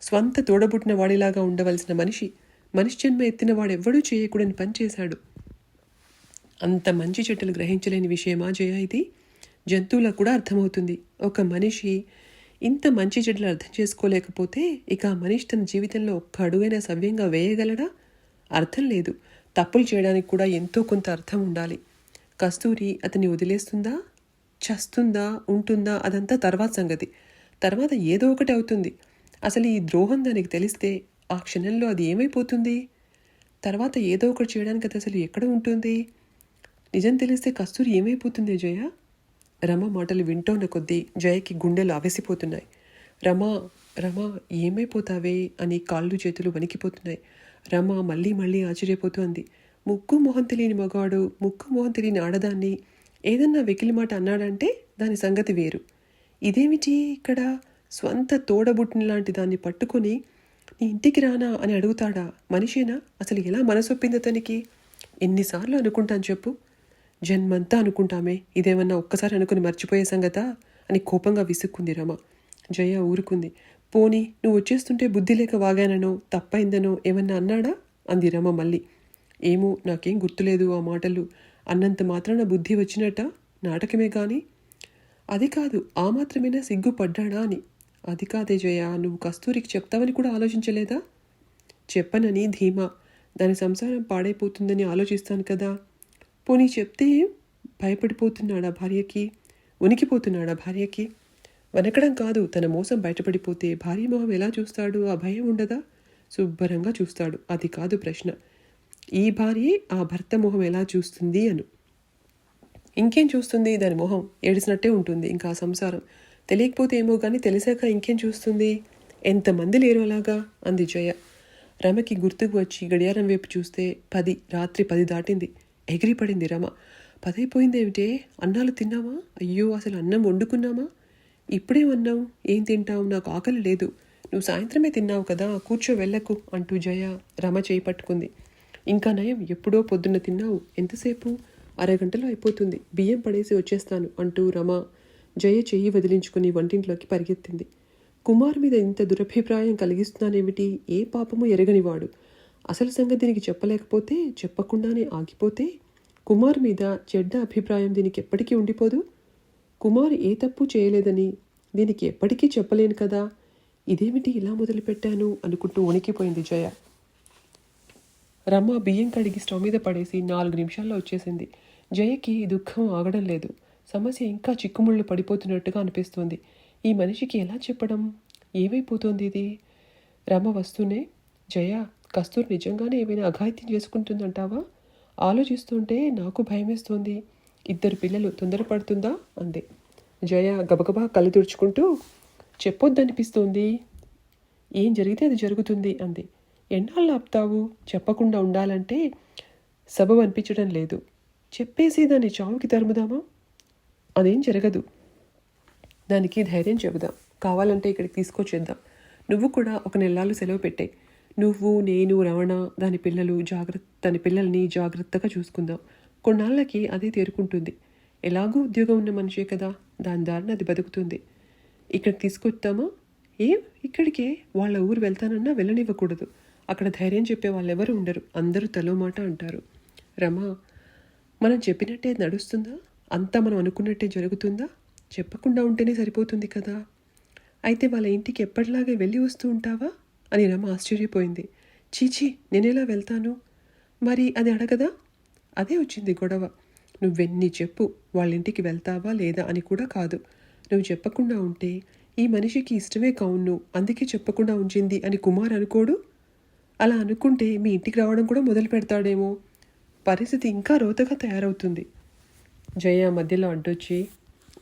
స్వంత తోడబుట్టిన వాడిలాగా ఉండవలసిన మనిషి, మనిషి జన్మ ఎత్తిన వాడెవ్వడూ చేయకూడని పని చేశాడు. అంత మంచి చెట్టులు గ్రహించలేని విషయమా జయ ఇది? జంతువులకు కూడా అర్థమవుతుంది. ఒక మనిషి ఇంత మంచి చెడులు అర్థం చేసుకోలేకపోతే ఇక ఆ మనిషి తన జీవితంలో ఒక్క అడుగైనా సవ్యంగా వేయగలడా? అర్థం లేదు. తప్పులు చేయడానికి కూడా ఎంతో కొంత అర్థం ఉండాలి. కస్తూరి అతన్ని వదిలేస్తుందా, చస్తుందా, ఉంటుందా అదంతా తర్వాత సంగతి. తర్వాత ఏదో ఒకటి అవుతుంది. అసలు ఈ ద్రోహం దానికి తెలిస్తే ఆ క్షణంలో అది ఏమైపోతుంది? తర్వాత ఏదో ఒకటి చేయడానికి అది అసలు ఎక్కడ ఉంటుంది? నిజం తెలిస్తే కస్తూరి ఏమైపోతుంది జయ? రమ మాటలు వింటోన్న కొద్దీ జయకి గుండెలు అవసిపోతున్నాయి. రమ రమ ఏమైపోతావే అని కాళ్ళు చేతులు వణికిపోతున్నాయి. రమ మళ్ళీ మళ్ళీ ఆశ్చర్యపోతూ అంది. ముక్కు మొహం తెలియని మగాడు, ముక్కు మొహం తెలియని ఆడదాన్ని ఏదన్నా వెకిలి మాట అన్నాడంటే దాని సంగతి వేరు. ఇదేమిటి ఇక్కడ స్వంత తోడబుట్టిన లాంటి దాన్ని పట్టుకొని నీ ఇంటికి రానా అని అడుగుతాడా? మనిషేనా? అసలు ఎలా మనసొప్పింది అతనికి? ఎన్నిసార్లు అనుకుంటాను చెప్పు? జన్మంతా అనుకుంటామే, ఇదేమన్నా ఒక్కసారి అనుకుని మర్చిపోయే సంగతా అని కోపంగా విసుక్కుంది రమ. జయ ఊరుకుంది. పోనీ నువ్వు వచ్చేస్తుంటే బుద్ధి లేక వాగాననో తప్పైందనో ఏమన్నా అన్నాడా అంది రమ మళ్ళీ. ఏమో, నాకేం గుర్తులేదు ఆ మాటలు. అన్నంత మాత్రాన బుద్ధి వచ్చినట్ట? నాటకమే కానీ. అది కాదు, ఆ మాత్రమేనా సిగ్గుపడ్డాడా అని. అది కాదే జయ, నువ్వు కస్తూరికి చెప్తావని కూడా ఆలోచించలేదా? చెప్పనని ధీమా. దాని సంసారం పాడైపోతుందని ఆలోచిస్తాను కదా. పోనీ చెప్తే భయపడిపోతున్నాడా భార్యకి? ఉనికిపోతున్నాడా భార్యకి? వనకడం కాదు, తన మోసం బయటపడిపోతే భార్య మొహం ఎలా చూస్తాడు? ఆ భయం ఉండదా? శుభ్రంగా చూస్తాడు. అది కాదు ప్రశ్న. ఈ భార్యే ఆ భర్త మొహం ఎలా చూస్తుంది అను. ఇంకేం చూస్తుంది? దాని మొహం ఏడిసినట్టే ఉంటుంది. ఇంకా ఆ సంసారం తెలియకపోతే ఏమో కానీ తెలిసాక ఇంకేం చూస్తుంది? ఎంతమంది లేరు అలాగా అంది జయ. రమకి గుర్తుకు వచ్చి గడియారం వైపు చూస్తే రాత్రి 10 దాటింది. ఎగిరిపడింది రమ. 10 అయిపోయిందేమిటే? అన్నాలు తిన్నావా? అయ్యో, అసలు అన్నం వండుకున్నామా? ఇప్పుడేమన్నావు? ఏం తింటావు? నాకు ఆకలి లేదు. నువ్వు సాయంత్రమే తిన్నావు కదా, కూర్చో వెళ్ళకు అంటూ జయ రమ చేయి పట్టుకుంది. ఇంకా నయం, ఎప్పుడో పొద్దున్న తిన్నావు. ఎంతసేపు? అరగంటలో అయిపోతుంది. బియ్యం పడేసి వచ్చేస్తాను అంటూ రమ జయ చెయ్యి వదిలించుకుని వంటింట్లోకి పరిగెత్తింది. కుమార్ మీద ఇంత దురభిప్రాయం కలిగిస్తున్నానేమిటి? ఏ పాపము ఎరగనివాడు. అసలు సంగతి దీనికి చెప్పలేకపోతే, చెప్పకుండానే ఆగిపోతే కుమార్ మీద చెడ్డ అభిప్రాయం దీనికి ఎప్పటికీ ఉండిపోదు. కుమార్ ఏ తప్పు చేయలేదని దీనికి ఎప్పటికీ చెప్పలేను కదా. ఇదేమిటి ఇలా మొదలుపెట్టాను అనుకుంటూ వణికిపోయింది జయ. రమ బియ్యం కడిగి స్టవ్ మీద పడేసి 4 నిమిషాల్లో వచ్చేసింది. జయకి దుఃఖం ఆగడం లేదు. సమస్య ఇంకా చిక్కుముళ్ళు పడిపోతున్నట్టుగా అనిపిస్తోంది. ఈ మనిషికి ఎలా చెప్పడం? ఏమైపోతుంది ఇది? రమ వస్తూనే, జయ, కస్తూర్ నిజంగానే ఏమైనా అఘాయిత్యం చేసుకుంటుందంటావా? ఆలోచిస్తుంటే నాకు భయమేస్తోంది. 2 పిల్లలు, తొందరపడుతుందా అంది. జయ గబగబా కళ్ళు తుడుచుకుంటూ, చెప్పొద్దనిపిస్తోంది. ఏం జరిగితే అది జరుగుతుంది అంది. ఎన్నాళ్ళు ఆపుతావు? చెప్పకుండా ఉండాలంటే సబబు అనిపించడం లేదు. చెప్పేసి దాన్ని చావుకి తరుముదామా? అదేం జరగదు. దానికి ధైర్యం చెబుదాం. కావాలంటే ఇక్కడికి తీసుకొచ్చేద్దాం. నువ్వు కూడా 1 నెలలు సెలవు పెట్టాయి. నువ్వు, నేను, రమణ, దాని పిల్లల్ని జాగ్రత్తగా చూసుకుందాం. కొన్నాళ్ళకి అదే తేరుకుంటుంది. ఎలాగూ ఉద్యోగం ఉన్న మనిషే కదా, దాని దారిన అది బతుకుతుంది. ఇక్కడికి తీసుకొస్తామా? ఏం ఇక్కడికే? వాళ్ళ ఊరు వెళ్తానన్నా వెళ్ళనివ్వకూడదు. అక్కడ ధైర్యం చెప్పే వాళ్ళెవరు ఉండరు. అందరూ తలో మాట అంటారు. రమా, మనం చెప్పినట్టే నడుస్తుందా? అంతా మనం అనుకున్నట్టే జరుగుతుందా? చెప్పకుండా ఉంటేనే సరిపోతుంది కదా. అయితే వాళ్ళ ఇంటికి ఎప్పటిలాగే వెళ్ళి వస్తూ ఉంటావా అని రమ ఆశ్చర్యపోయింది. చీచీ, నేనెలా వెళ్తాను? మరి అది అడగదా? అదే వచ్చింది గొడవ. నువ్వెన్ని చెప్పు, వాళ్ళ ఇంటికి వెళ్తావా లేదా అని కూడా కాదు. నువ్వు చెప్పకుండా ఉంటే ఈ మనిషికి ఇష్టమే కావును, అందుకే చెప్పకుండా ఉంచింది అని కుమార్ అనుకోడు. అలా అనుకుంటే మీ ఇంటికి రావడం కూడా మొదలు పెడతాడేమో. పరిస్థితి ఇంకా రోతగా తయారవుతుంది. జయ మధ్యలో అడ్డొచ్చి,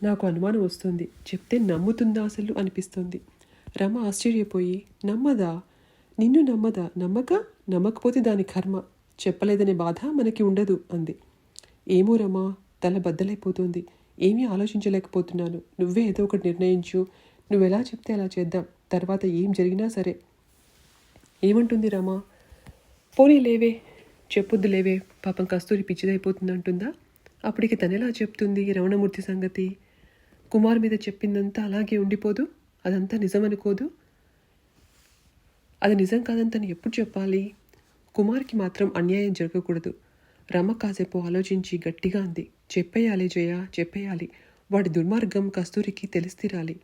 నాకు అనుమానం వస్తుంది, చెప్తే నమ్ముతుందా అసలు అనిపిస్తుంది. రమ ఆశ్చర్యపోయి, నమ్మదా? నిన్ను నమ్మదా? నమ్మకపోతే దాని కర్మ. చెప్పలేదనే బాధ మనకి ఉండదు అంది. ఏమో రమా, తల బద్దలైపోతుంది. ఏమీ ఆలోచించలేకపోతున్నాను. నువ్వే ఏదో ఒకటి నిర్ణయించు. నువ్వెలా చెప్తే అలా చేద్దాం. తర్వాత ఏం జరిగినా సరే. ఏమంటుంది రమా? పోనీ లేవే, చెప్పొద్దు లేవే, పాపం కస్తూరి పిచ్చిదైపోతుందంటుందా? అప్పటికి తనెలా చెప్తుంది రమణమూర్తి సంగతి? కుమార్ మీద చెప్పిందంతా అలాగే ఉండిపోదు? అదంతా నిజమనుకోదు? అది నిజం కాదని ఎప్పుడు చెప్పాలి? కుమార్కి మాత్రం అన్యాయం జరగకూడదు. రమ కాసేపు ఆలోచించి గట్టిగా అంది. చెప్పేయాలి జయ, చెప్పేయాలి. వాడి దుర్మార్గం కస్తూరికి తెలిస్తీరాలి.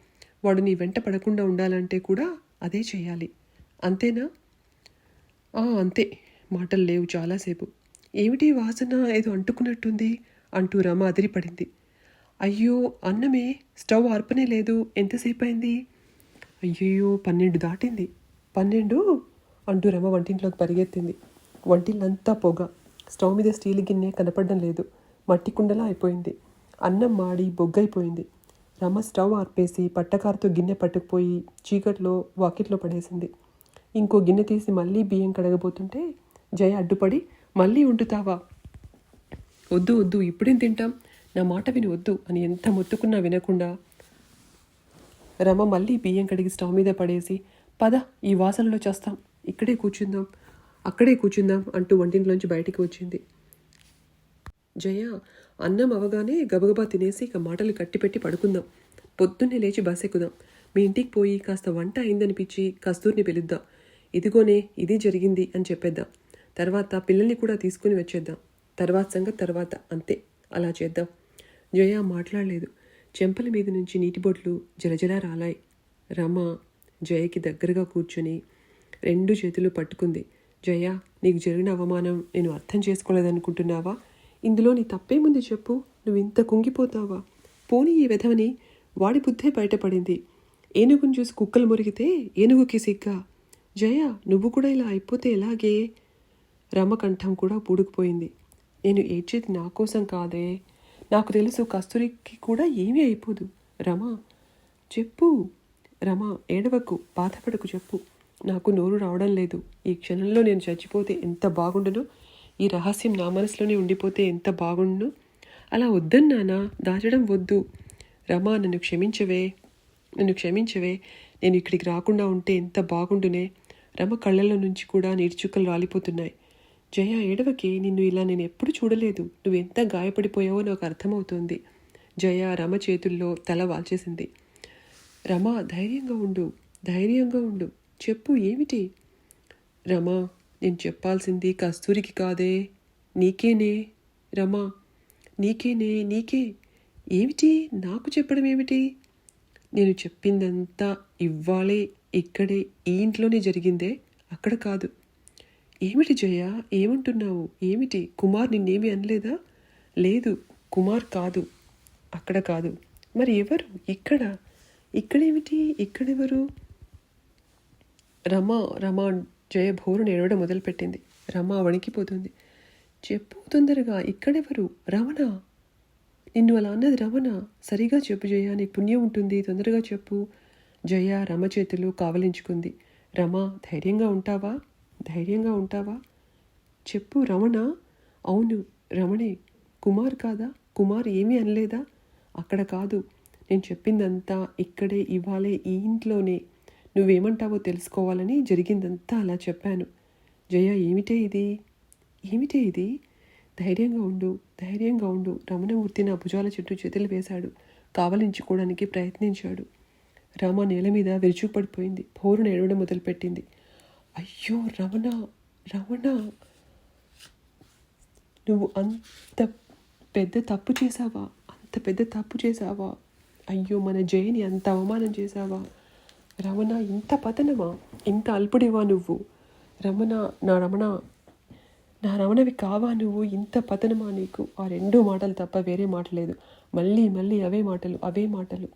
వాడు నీ వెంట పడకుండా ఉండాలంటే కూడా అదే చేయాలి. అంతేనా? అంతే. మాటలు లేవు చాలాసేపు. ఏమిటి వాసన ఏదో అంటుకున్నట్టుంది అంటూ రమ అదిరిపడింది. అయ్యో, అన్నమే, స్టవ్ ఆర్పనే లేదు. ఎంతసేపు అయింది? అయ్యయ్యో, 12 దాటింది. 12 అంటూ రమ వంటింట్లోకి పరిగెత్తింది. వంటిల్లంతా పొగ. స్టవ్ మీద స్టీల్ గిన్నె కనపడడం లేదు. మట్టి కుండలా అయిపోయింది. అన్నం మాడి బొగ్గైపోయింది. రమ స్టవ్ ఆర్పేసి పట్టకారుతో గిన్నె పట్టుకుపోయి చీకట్లో వాకిట్లో పడేసింది. ఇంకో గిన్నె తీసి మళ్ళీ బియ్యం కడగబోతుంటే జయ అడ్డుపడి, మళ్ళీ వండుతావా? వద్దు వద్దు, ఇప్పుడేం తింటాం, నా మాట విని వద్దు అని ఎంత మొత్తుకున్నా వినకుండా రమ మళ్ళీ బియ్యం కడిగి స్టవ్ మీద పడేసి, పద, ఈ వాసనలో చేస్తాం, అక్కడే కూర్చుందాం అంటూ వంటింట్లోంచి బయటికి వచ్చింది. జయ అన్నం అవగానే గబగబా తినేసి ఇక మాటలు కట్టిపెట్టి పడుకుందాం. పొద్దున్నే లేచి బస్ ఎక్కుదాం. మీ ఇంటికి పోయి కాస్త వంట అయిందనిపించి కస్తూరిని పిలుద్దాం. ఇదిగోనే ఇది జరిగింది అని చెప్పేద్దాం. తర్వాత పిల్లల్ని కూడా తీసుకుని వచ్చేద్దాం. తర్వాత సంగతి తర్వాత, అంతే, అలా చేద్దాం. జయ మాట్లాడలేదు. చెంపల మీద నుంచి నీటిబొట్లు జలజలా రాలాయి. రమ జయకి దగ్గరగా కూర్చొని 2 చేతులు పట్టుకుంది. జయ, నీకు జరిగిన అవమానం నేను అర్థం చేసుకోలేదనుకుంటున్నావా? ఇందులో నీ తప్పేముంది చెప్పు? నువ్వు ఇంత కుంగిపోతావా? పోనీ ఈ వెధవని, వాడి బుద్ధే బయటపడింది. ఏనుగుని చూసి కుక్కలు మురిగితే ఏనుగుకి సిగ్గా? జయ, నువ్వు కూడా ఇలా అయిపోతే ఎలాగే? రమ కంఠం కూడా పూడుకుపోయింది. నేను ఏడ్చేది నా కోసం కాదే. నాకు తెలుసు కస్తూరికి కూడా ఏమీ అయిపోదు. రమా, చెప్పు. రమా, ఏడవకు, బాధపడకు, చెప్పు. నాకు నోరు రావడం లేదు. ఈ క్షణంలో నేను చచ్చిపోతే ఎంత బాగుండును. ఈ రహస్యం నా మనసులోనే ఉండిపోతే ఎంత బాగుండును. అలా వద్దన్నానా, దాచడం వద్దు. రమా, నన్ను క్షమించవే. నేను ఇక్కడికి రాకుండా ఉంటే ఎంత బాగుండునే. రమ కళ్ళల్లో నుంచి కూడా నీర్చుక్కలు రాలిపోతున్నాయి. జయ, ఏడవకి, నిన్ను ఇలా నేను ఎప్పుడు చూడలేదు. నువ్వెంత గాయపడిపోయావో నాకు అర్థమవుతోంది. జయ రమ చేతుల్లో తల వాల్చేసింది. రమ, ధైర్యంగా ఉండు. చెప్పు, ఏమిటి? రమ, నేను చెప్పాల్సింది కస్తూరికి కాదే, నీకేనే. రమ, నీకే. ఏమిటి నాకు చెప్పడం ఏమిటి? నేను చెప్పిందంతా ఇవ్వాలే, ఇక్కడే, ఈ ఇంట్లోనే జరిగిందే, అక్కడ కాదు. ఏమిటి జయ, ఏమంటున్నావు? ఏమిటి? కుమార్ నిన్నేమీ అనలేదా? లేదు, కుమార్ కాదు, అక్కడ కాదు. మరి ఎవరు? ఇక్కడేమిటి? ఇక్కడెవరు? రమ జయ భోరును ఏడవడం మొదలుపెట్టింది. రమ వణికిపోతుంది. చెప్పు తొందరగా, ఇక్కడెవరు? రమణ. నిన్ను అలా అన్నది రమణ. సరిగా చెప్పు జయ, నీకు పుణ్యం ఉంటుంది, తొందరగా చెప్పు. జయ రమ చేతులు కావలించుకుంది. రమ, ధైర్యంగా ఉంటావా? చెప్పు. రమణ. అవును, రమణే. కుమార్ కాదా? కుమార్ ఏమీ అనలేదా? అక్కడ కాదు. నేను చెప్పిందంతా ఇక్కడే, ఇవ్వాలే, ఈ ఇంట్లోనే. నువ్వేమంటావో తెలుసుకోవాలని జరిగిందంతా అలా చెప్పాను. జయ, ఏమిటే ఇది? ధైర్యంగా ఉండు, ధైర్యంగా ఉండు. రమణమూర్తి నా భుజాల చుట్టూ చేతులు వేశాడు. కావలించుకోవడానికి ప్రయత్నించాడు. రమ నేల మీద విరుచుకుపడిపోయింది. పోరున ఏడవడం మొదలుపెట్టింది. అయ్యో రమణ, రమణ, నువ్వు అంత పెద్ద తప్పు చేశావా? అంత పెద్ద తప్పు చేశావా? అయ్యో, మన జయని అంత అవమానం చేశావా? రమణ, ఇంత పతనమా? ఇంత అల్పుడివా నువ్వు? రమణ, నా రమణవి కావా నువ్వు? ఇంత పతనమా నీకు? ఆ 2 మాటలు తప్ప వేరే మాట లేదు. మళ్ళీ మళ్ళీ అవే మాటలు.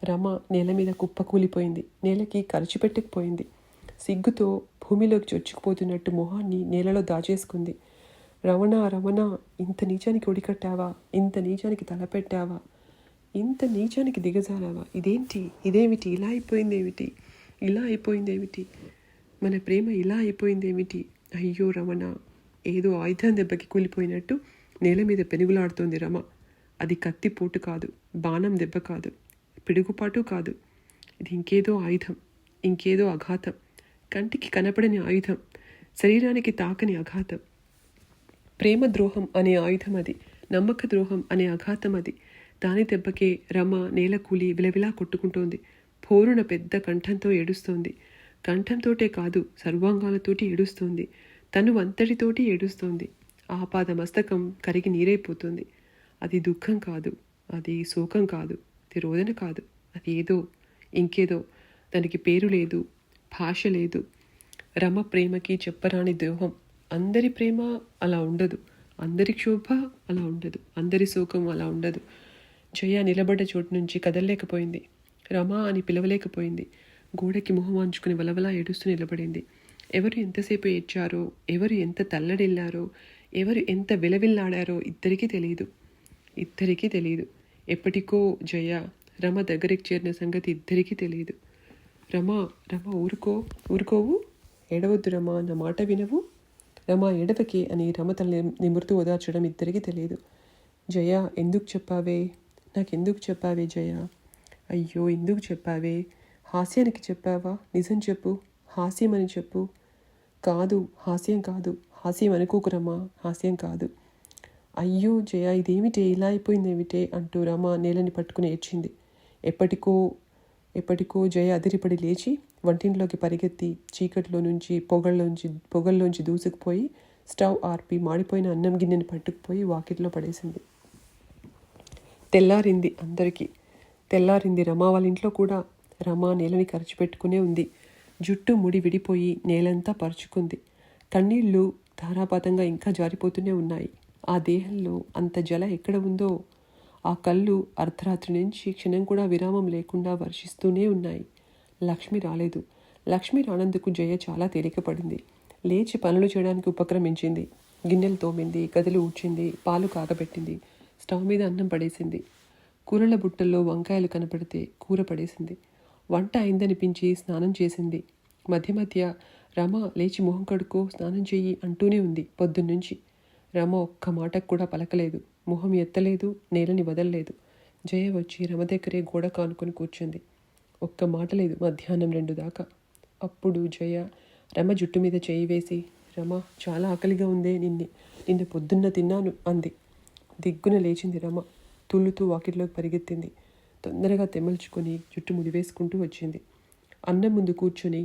రమ నేల మీద కుప్ప కూలిపోయింది. నేలకి ఖర్చు పెట్టకపోయింది. సిగ్గుతో భూమిలోకి చొచ్చుకుపోతున్నట్టు మొహాన్ని నేలలో దాచేసుకుంది. రమణ, ఇంత నీచానికి ఒడికట్టావా? ఇంత నీచానికి తలపెట్టావా? ఇంత నీచానికి దిగజారావా? ఇదేమిటి? ఇలా అయిపోయిందేమిటి? మన ప్రేమ ఇలా అయిపోయిందేమిటి? అయ్యో రమణ, ఏదో ఆయుధం దెబ్బకి కూలిపోయినట్టు నేల మీద పెనుగులాడుతోంది రమ. అది కత్తిపోటు కాదు, బాణం దెబ్బ కాదు, పిడుగుపాటు కాదు. ఇది ఇంకేదో ఆయుధం, ఇంకేదో అఘాతం. కంటికి కనపడని ఆయుధం, శరీరానికి తాకని అఘాతం. ప్రేమ ద్రోహం అనే ఆయుధం అది, నమ్మక ద్రోహం అనే అఘాతం అది. దాని దెబ్బకే రమ నేల కూలి విలవిలా కొట్టుకుంటోంది. పోరున పెద్ద కంఠంతో ఏడుస్తోంది. కంఠంతోటే కాదు, సర్వాంగాలతోటి ఏడుస్తోంది. తను అంతటితోటి ఏడుస్తోంది. ఆపాద మస్తకం కరిగి నీరైపోతుంది. అది దుఃఖం కాదు, అది శోకం కాదు, అది రోదన కాదు, అది ఇంకేదో. దానికి పేరు లేదు, భాష లేదు. రమ ప్రేమకి చెప్పరాని ద్రోహం. అందరి ప్రేమ అలా ఉండదు, అందరి క్షోభ అలా ఉండదు, అందరి శోకం అలా ఉండదు. జయ నిలబడ్డ చోటు నుంచి కదలలేకపోయింది. రమా అని పిలవలేకపోయింది. గోడకి మొహం అంచుకుని వలవలా ఏడుస్తూ నిలబడింది. ఎవరు ఎంతసేపు ఏడ్చారో, ఎవరు ఎంత తల్లడిల్లారో, ఎవరు ఎంత విలవిల్లాడారో ఇద్దరికీ తెలియదు. ఎప్పటికో జయ రమ దగ్గరికి చేరిన సంగతి ఇద్దరికీ తెలియదు. రమ, ఊరుకోవు, ఏడవద్దు రమ, నా మాట వినవు. రమ, ఏడవకే అని రమ తల్లి నిమురుతూ ఓదార్చడం ఇద్దరికీ తెలియదు. జయ, ఎందుకు చెప్పావే? నాకెందుకు చెప్పావే జయ? అయ్యో, ఎందుకు చెప్పావే? హాస్యానికి చెప్పావా? నిజం చెప్పు, హాస్యం అని చెప్పు. కాదు, హాస్యం కాదు. హాస్యం అనుకోకురమ్మా, హాస్యం కాదు. అయ్యో జయ, ఇదేమిటే, ఇలా అయిపోయిందేమిటే అంటూ రమ నేలని పట్టుకుని ఏడ్చింది. ఎప్పటికో జయ అదిరిపడి లేచి వంటింట్లోకి పరిగెత్తి చీకట్లో నుంచి పొగల్లోంచి దూసుకుపోయి స్టవ్ ఆర్పి మాడిపోయిన అన్నం గిన్నెని పట్టుకుపోయి వాకిట్లో పడేసింది. తెల్లారింది అందరికీ. రమా వాళ్ళ ఇంట్లో కూడా. రమ నేలని ఖర్చుపెట్టుకునే ఉంది. జుట్టు ముడి విడిపోయి నేలంతా పరుచుకుంది. కన్నీళ్లు ధారాపాతంగా ఇంకా జారిపోతూనే ఉన్నాయి. ఆ దేహంలో అంత జల ఎక్కడ ఉందో. ఆ కళ్ళు అర్ధరాత్రి నుంచి క్షణం కూడా విరామం లేకుండా వర్షిస్తూనే ఉన్నాయి. లక్ష్మి రాలేదు. లక్ష్మి రానందుకు జయ చాలా తేలికపడింది. లేచి పనులు చేయడానికి ఉపక్రమించింది. గిన్నెలు తోమింది, గదులు ఊడ్చింది, పాలు కాగబెట్టింది, స్టవ్ మీద అన్నం పడేసింది. కూరల బుట్టల్లో వంకాయలు కనపడితే కూర పడేసింది. వంట అయిందనిపించి స్నానం చేసింది. మధ్య రమ లేచి మొహం కడుక్కో, స్నానం చెయ్యి అంటూనే ఉంది పొద్దున్నుంచి. రమ ఒక్క మాటకు కూడా పలకలేదు, మొహం ఎత్తలేదు, నేలని వదలలేదు. జయ వచ్చి రమ దగ్గరే గోడ కానుకొని కూర్చుంది. ఒక్క మాట లేదు మధ్యాహ్నం 2 దాకా. అప్పుడు జయ రమ జుట్టు మీద చేయి వేసి, రమ, చాలా ఆకలిగా ఉందే, నిన్న పొద్దున్న తిన్నాను అంది. దిగ్గున లేచింది రమ. తుళ్ళుతూ వాకిట్లోకి పరిగెత్తింది. తొందరగా తెమల్చుకొని జుట్టు ముడివేసుకుంటూ వచ్చింది. అన్నం ముందు కూర్చొని,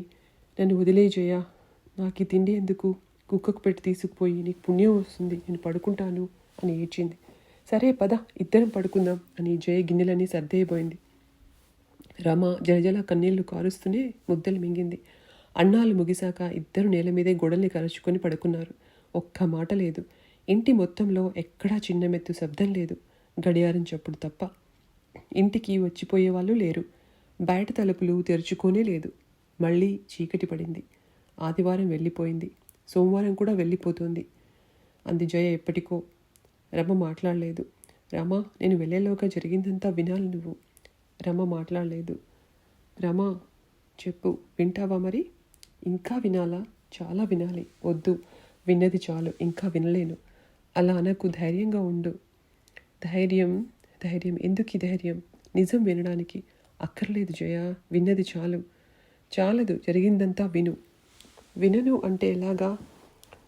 నన్ను వదిలే జయ, నాకు ఈ తిండి ఎందుకు? కుక్కకు పెట్టి తీసుకుపోయి, నీకు పుణ్యం వస్తుంది, నేను పడుకుంటాను అని ఏడ్చింది. సరే పద, ఇద్దరం పడుకుందాం అని జయ గిన్నెలన్నీ సర్దేయబోయింది. రమ జలజల కన్నీళ్లు కారుస్తూనే ముద్దలు మింగింది. అన్నాలు ముగిశాక ఇద్దరు నేల మీదే గొడల్ని కలుచుకొని పడుకున్నారు. ఒక్క మాట లేదు. ఇంటి మొత్తంలో ఎక్కడా చిన్న మెత్తు శబ్దం లేదు, గడియారం చప్పుడు తప్ప. ఇంటికి వచ్చిపోయేవాళ్ళు లేరు. బయట తలుపులు తెరుచుకోనే లేదు. మళ్ళీ చీకటి పడింది. ఆదివారం వెళ్ళిపోయింది, సోమవారం కూడా వెళ్ళిపోతుంది అంది జయ ఎప్పటికో. రమ మాట్లాడలేదు. రమ, నేను వెళ్ళేలోగా జరిగిందంతా వినాలి నువ్వు. రమ మాట్లాడలేదు. రమ, చెప్పు, వింటావా మరి? ఇంకా వినాలా? చాలా వినాలి. వద్దు, విన్నది చాలు, ఇంకా వినలేను. అలా అనకు, ధైర్యంగా ఉండు. ధైర్యం ఎందుకు ఈ ధైర్యం? నిజం వినడానికి. అక్కర్లేదు జయ, విన్నది చాలు. చాలదు, జరిగిందంతా విను. వినను అంటే ఎలాగా?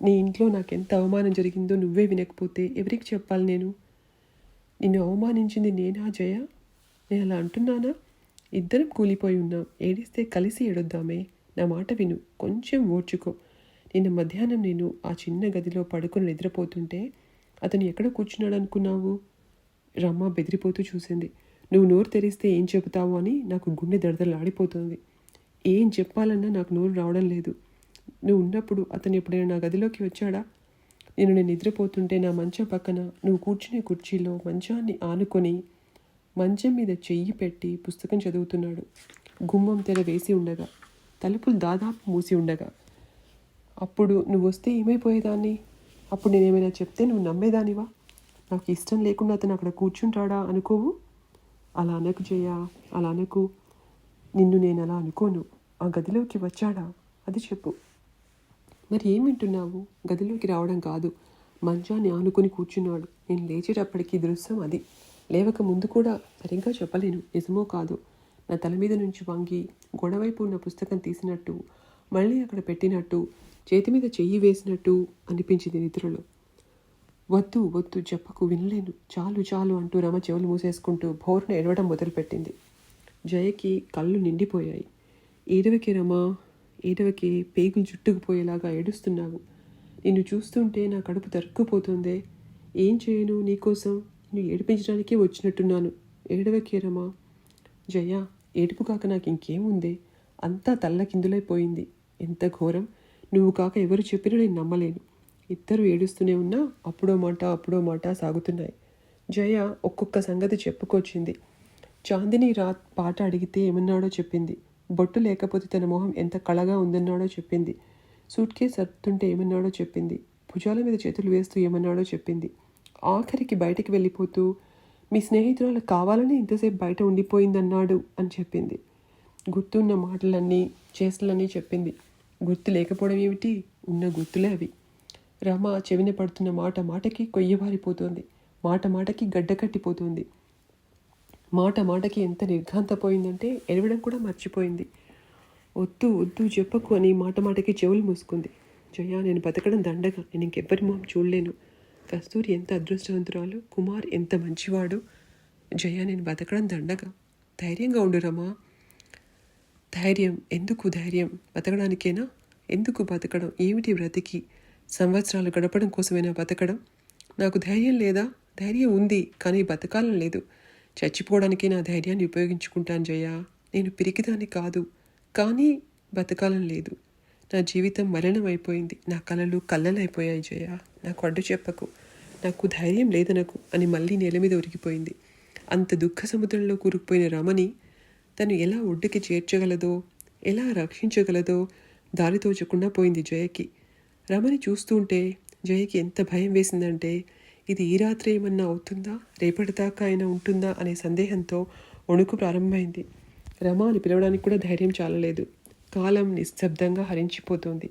నీ ఇంట్లో నాకెంత అవమానం జరిగిందో నువ్వే వినకపోతే ఎవరికి చెప్పాలి నేను? నిన్ను అవమానించింది నేనా జయ? నేను అలా అంటున్నానా? ఇద్దరం కూలిపోయి ఉన్నాం. ఏడిస్తే కలిసి ఏడొద్దామే. నా మాట విను, కొంచెం ఓర్చుకో. నిన్న మధ్యాహ్నం నేను ఆ చిన్న గదిలో పడుకొని నిద్రపోతుంటే అతను ఎక్కడ కూర్చున్నాడు అనుకున్నావు? రమ్మ బెదిరిపోతూ చూసింది. నువ్వు నోరు తెరిస్తే ఏం చెబుతావు అని నాకు గుండె దడదలాడిపోతుంది. ఏం చెప్పాలన్నా నాకు నోరు రావడం లేదు. నువ్వు ఉన్నప్పుడు అతను ఎప్పుడైనా నా గదిలోకి వచ్చాడా? నేను నిద్రపోతుంటే నా మంచం పక్కన నువ్వు కూర్చునే కుర్చీలో మంచాన్ని ఆనుకొని మంచం మీద చెయ్యి పెట్టి పుస్తకం చదువుతున్నాడు. గుమ్మం తెర వేసి ఉండగా, తలుపులు దాదాపు మూసి ఉండగా. అప్పుడు నువ్వు వస్తే ఏమైపోయేదాన్ని? అప్పుడు నేనేమైనా చెప్తే నువ్వు నమ్మేదానివా? నాకు ఇష్టం లేకుండా అతను అక్కడ కూర్చుంటాడా అనుకోవు? అలా అనకు జయ, అలా అనకు. నిన్ను నేను అలా అనుకోను. ఆ గదిలోకి వచ్చాడా అది చెప్పు. మరి ఏం వింటున్నావు? గదిలోకి రావడం కాదు, మంచాన్ని ఆనుకొని కూర్చున్నాడు. నేను లేచేటప్పటికీ దృశ్యం అది. లేవక ముందు కూడా సరిగ్గా చెప్పలేను, నిజమో కాదు. నా తల మీద నుంచి వంగి గొడవైపు ఉన్న పుస్తకం తీసినట్టు, మళ్ళీ అక్కడ పెట్టినట్టు, చేతి మీద చెయ్యి వేసినట్టు అనిపించింది నిద్రలో. వద్దు వద్దు చెప్పకు, వినలేను, చాలు చాలు అంటూ రమ చెవులు మూసేసుకుంటూ భోర్న ఏడవడం మొదలుపెట్టింది. జయకి కళ్ళు నిండిపోయాయి. ఏడవకి రమ, ఏడవకి, పేగులు చుట్టుకుపోయేలాగా ఏడుస్తున్నావు. నిన్ను చూస్తుంటే నా కడుపు తరుక్కుపోతుందే. ఏం చేయను నీకోసం? నిన్ను ఏడిపించడానికే వచ్చినట్టున్నాను. ఏడవకే రమా. జయ, ఏడుపు కాక నాకు ఇంకేముంది? అంతా తల్లకిందులైపోయింది. ఎంత ఘోరం! నువ్వు కాక ఎవరు చెప్పినా నేను నమ్మలేను. ఇద్దరు ఏడుస్తూనే ఉన్నా అప్పుడో మాట సాగుతున్నాయి. జయ ఒక్కొక్క సంగతి చెప్పుకొచ్చింది. చాందిని పాట అడిగితే ఏమన్నాడో చెప్పింది. బొట్టు లేకపోతే తన మొహం ఎంత కళగా ఉందన్నాడో చెప్పింది. సూట్ కేస్ సర్దుతుంటే ఏమన్నాడో చెప్పింది. భుజాల మీద చేతులు వేస్తూ ఏమన్నాడో చెప్పింది. ఆఖరికి బయటికి వెళ్ళిపోతూ మీ స్నేహితురాలు కావాలని ఇంతసేపు బయట ఉండిపోయిందన్నాడు అని చెప్పింది. గుర్తున్న మాటలన్నీ, చేష్టలన్నీ చెప్పింది. గుర్తు లేకపోవడం ఏమిటి? ఉన్న గుర్తులే అవి. రమ చెవిన పడుతున్న మాట మాటకి కొయ్యబారిపోతుంది. మాట మాటకి గడ్డ కట్టిపోతుంది. మాట మాటకి ఎంత నిర్ఘాంతపోయిందంటే ఎడవడం కూడా మర్చిపోయింది. వద్దు వద్దు చెప్పకు అని మాట మాటకి చెవులు మూసుకుంది. జయ, నేను బతకడం దండగా. నేను ఇంకెవ్వరి మొహం చూడలేను. కస్తూరి ఎంత అదృష్టవంతురాలు, కుమార్ ఎంత మంచివాడు. జయ, నేను బతకడం దండగా. ధైర్యంగా ఉండు రమా. ధైర్యం ఎందుకు? ధైర్యం బతకడానికేనా? ఎందుకు బతకడం? ఏమిటి బ్రతికి? సంవత్సరాలు గడపడం కోసమైనా బతకడం? నాకు ధైర్యం లేదా? ధైర్యం ఉంది, కానీ బతకాలం లేదు. చచ్చిపోవడానికి నా ధైర్యాన్ని ఉపయోగించుకుంటాను జయ. నేను పిరికిదాన్ని కాదు, కానీ బతకాలం లేదు. నా జీవితం మలినం అయిపోయింది. నా కలలు కళ్ళలైపోయాయి జయ. నాకు అడ్డు చెప్పకు. నాకు ధైర్యం లేదనకు అని మళ్ళీ నేల మీద ఉరిగిపోయింది. అంత దుఃఖ సముద్రంలో కూరుకుపోయిన రమని తను ఎలా ఒడ్డుకి చేర్చగలదో, ఎలా రక్షించగలదో దారి తోచకుండా పోయింది జయకి. రమని చూస్తుంటే జయకి ఎంత భయం వేసిందంటే, ఇది ఈ రాత్రి ఏమన్నా అవుతుందా, రేపటిదాకా అయినా ఉంటుందా అనే సందేహంతో వణుకు ప్రారంభమైంది. రమ అని పిలవడానికి కూడా ధైర్యం చాలలేదు. కాలం నిశ్శబ్దంగా హరించిపోతుంది.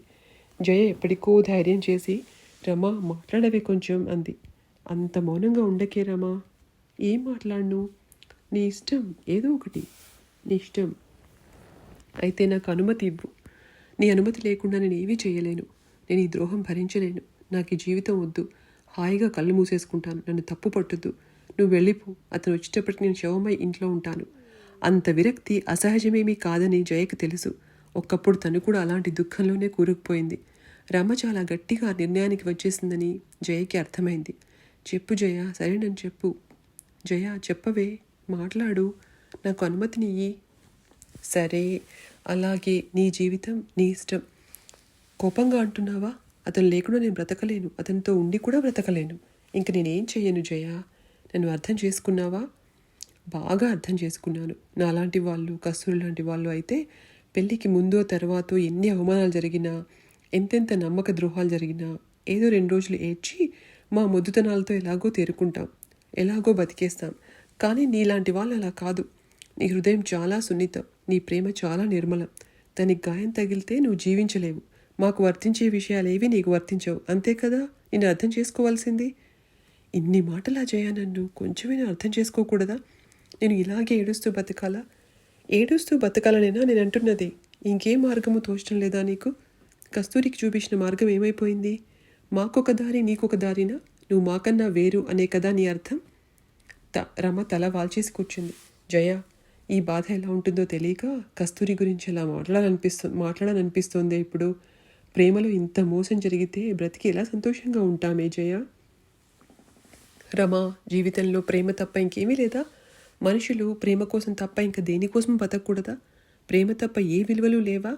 జయ ఎప్పటికో ధైర్యం చేసి, రమ మాట్లాడవే కొంచెం అంది. అంత మౌనంగా ఉండకే రమా. ఏం మాట్లాడను? నీ ఇష్టం, ఏదో ఒకటి. నీ ఇష్టం అయితే నాకు అనుమతి ఇవ్వు. నీ అనుమతి లేకుండా నేను ఏమీ చేయలేను. నేను ఈ ద్రోహం భరించలేను. నాకు ఈ జీవితం వద్దు. హాయిగా కళ్ళు మూసేసుకుంటాను. నన్ను తప్పు పట్టొద్దు. నువ్వు వెళ్ళిపో. అతను వచ్చేటప్పటికి నేను శవమై ఇంట్లో ఉంటాను. అంత విరక్తి అసహజమేమీ కాదని జయకు తెలుసు. ఒక్కప్పుడు తను కూడా అలాంటి దుఃఖంలోనే కూరుకుపోయింది. రమ చాలా గట్టిగా ఆ నిర్ణయానికి వచ్చేసిందని జయకి అర్థమైంది. చెప్పు జయ, సరేనని చెప్పు. జయ, చెప్పవే, మాట్లాడు, నాకు అనుమతినియ్యి. సరే, అలాగే, నీ జీవితం నీ ఇష్టం. కోపంగా అంటున్నావా? అతను లేకుండా నేను బ్రతకలేను. అతనితో ఉండి కూడా బ్రతకలేను. ఇంక నేనేం చెయ్యను జయ. నన్ను అర్థం చేసుకున్నావా? బాగా అర్థం చేసుకున్నాను. నాలాంటి వాళ్ళు, కస్తూరి లాంటి వాళ్ళు అయితే పెళ్ళికి ముందో తర్వాతో ఎన్ని అవమానాలు జరిగినా, ఎంతెంత నమ్మక ద్రోహాలు జరిగినా ఏదో 2 రోజులు ఏడ్చి మా మొద్దుతనాలతో ఎలాగో తేరుకుంటాం, ఎలాగో బతికేస్తాం. కానీ నీలాంటి వాళ్ళు అలా కాదు. నీ హృదయం చాలా సున్నితం. నీ ప్రేమ చాలా నిర్మలం. దానికి గాయం తగిలితే నువ్వు జీవించలేవు. మాకు వర్తించే విషయాలేవి నీకు వర్తించవు. అంతే కదా నేను అర్థం చేసుకోవాల్సింది? ఇన్ని మాటలా జయ, నన్ను కొంచెమైనా అర్థం చేసుకోకూడదా? నేను ఇలాగే ఏడుస్తూ బతకాలా? ఏడుస్తూ బతకాలనేనా నేను అంటున్నది? ఇంకే మార్గము తోచడం లేదా నీకు? కస్తూరికి చూపించిన మార్గం ఏమైపోయింది? మాకొక దారి నీకొక దారినా? నువ్వు మాకన్నా వేరు అనే కదా నీ అర్థం? రమ తల వాల్చేసి కూర్చుంది. జయ, ఈ బాధ ఎలా ఉంటుందో తెలియక కస్తూరి గురించి ఎలా మాట్లాడాలనిపిస్తోందే ఇప్పుడు. ప్రేమలో ఇంత మోసం జరిగితే బ్రతికి ఎలా సంతోషంగా ఉంటామే జయ? రమ, జీవితంలో ప్రేమ తప్ప ఇంకేమీ లేదా? మనుషులు ప్రేమ కోసం తప్ప ఇంకా దేనికోసం బతకూడదా? ప్రేమ తప్ప ఏ విలువలు లేవా?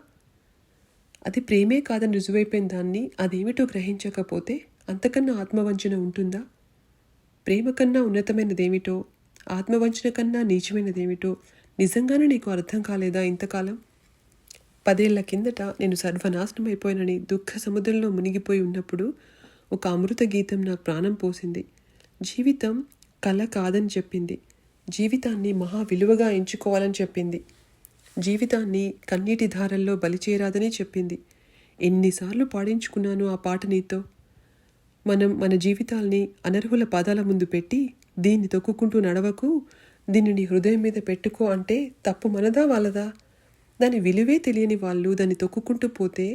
అది ప్రేమే కాదని రుజువైపోయిన దాన్ని అదేమిటో గ్రహించకపోతే అంతకన్నా ఆత్మవంచన ఉంటుందా? ప్రేమ కన్నా ఉన్నతమైనదేమిటో, ఆత్మవంచన కన్నా నీచమైనదేమిటో నిజంగానే నీకు అర్థం కాలేదా ఇంతకాలం? 10 ఏళ్ల కిందట నేను సర్వనాశనం అయిపోయానని దుఃఖ సముద్రంలో మునిగిపోయి ఉన్నప్పుడు ఒక అమృత గీతం నాకు ప్రాణం పోసింది. జీవితం కళ కాదని చెప్పింది. జీవితాన్ని మహా విలువగా ఎంచుకోవాలని చెప్పింది. జీవితాన్ని కన్నీటి ధారల్లో బలిచేరాదని చెప్పింది. ఎన్నిసార్లు పాడించుకున్నాను ఆ పాట నీతో. మనం మన జీవితాల్ని అనర్హుల పాదాల ముందు పెట్టి దీన్ని తొక్కుకుంటూ నడవకు, దీన్ని నీ హృదయం మీద పెట్టుకో అంటే తప్పు మనదా వాళ్ళదా? దాని విలువే తెలియని వాళ్ళు దాన్ని తొక్కుకుంటూ పోతే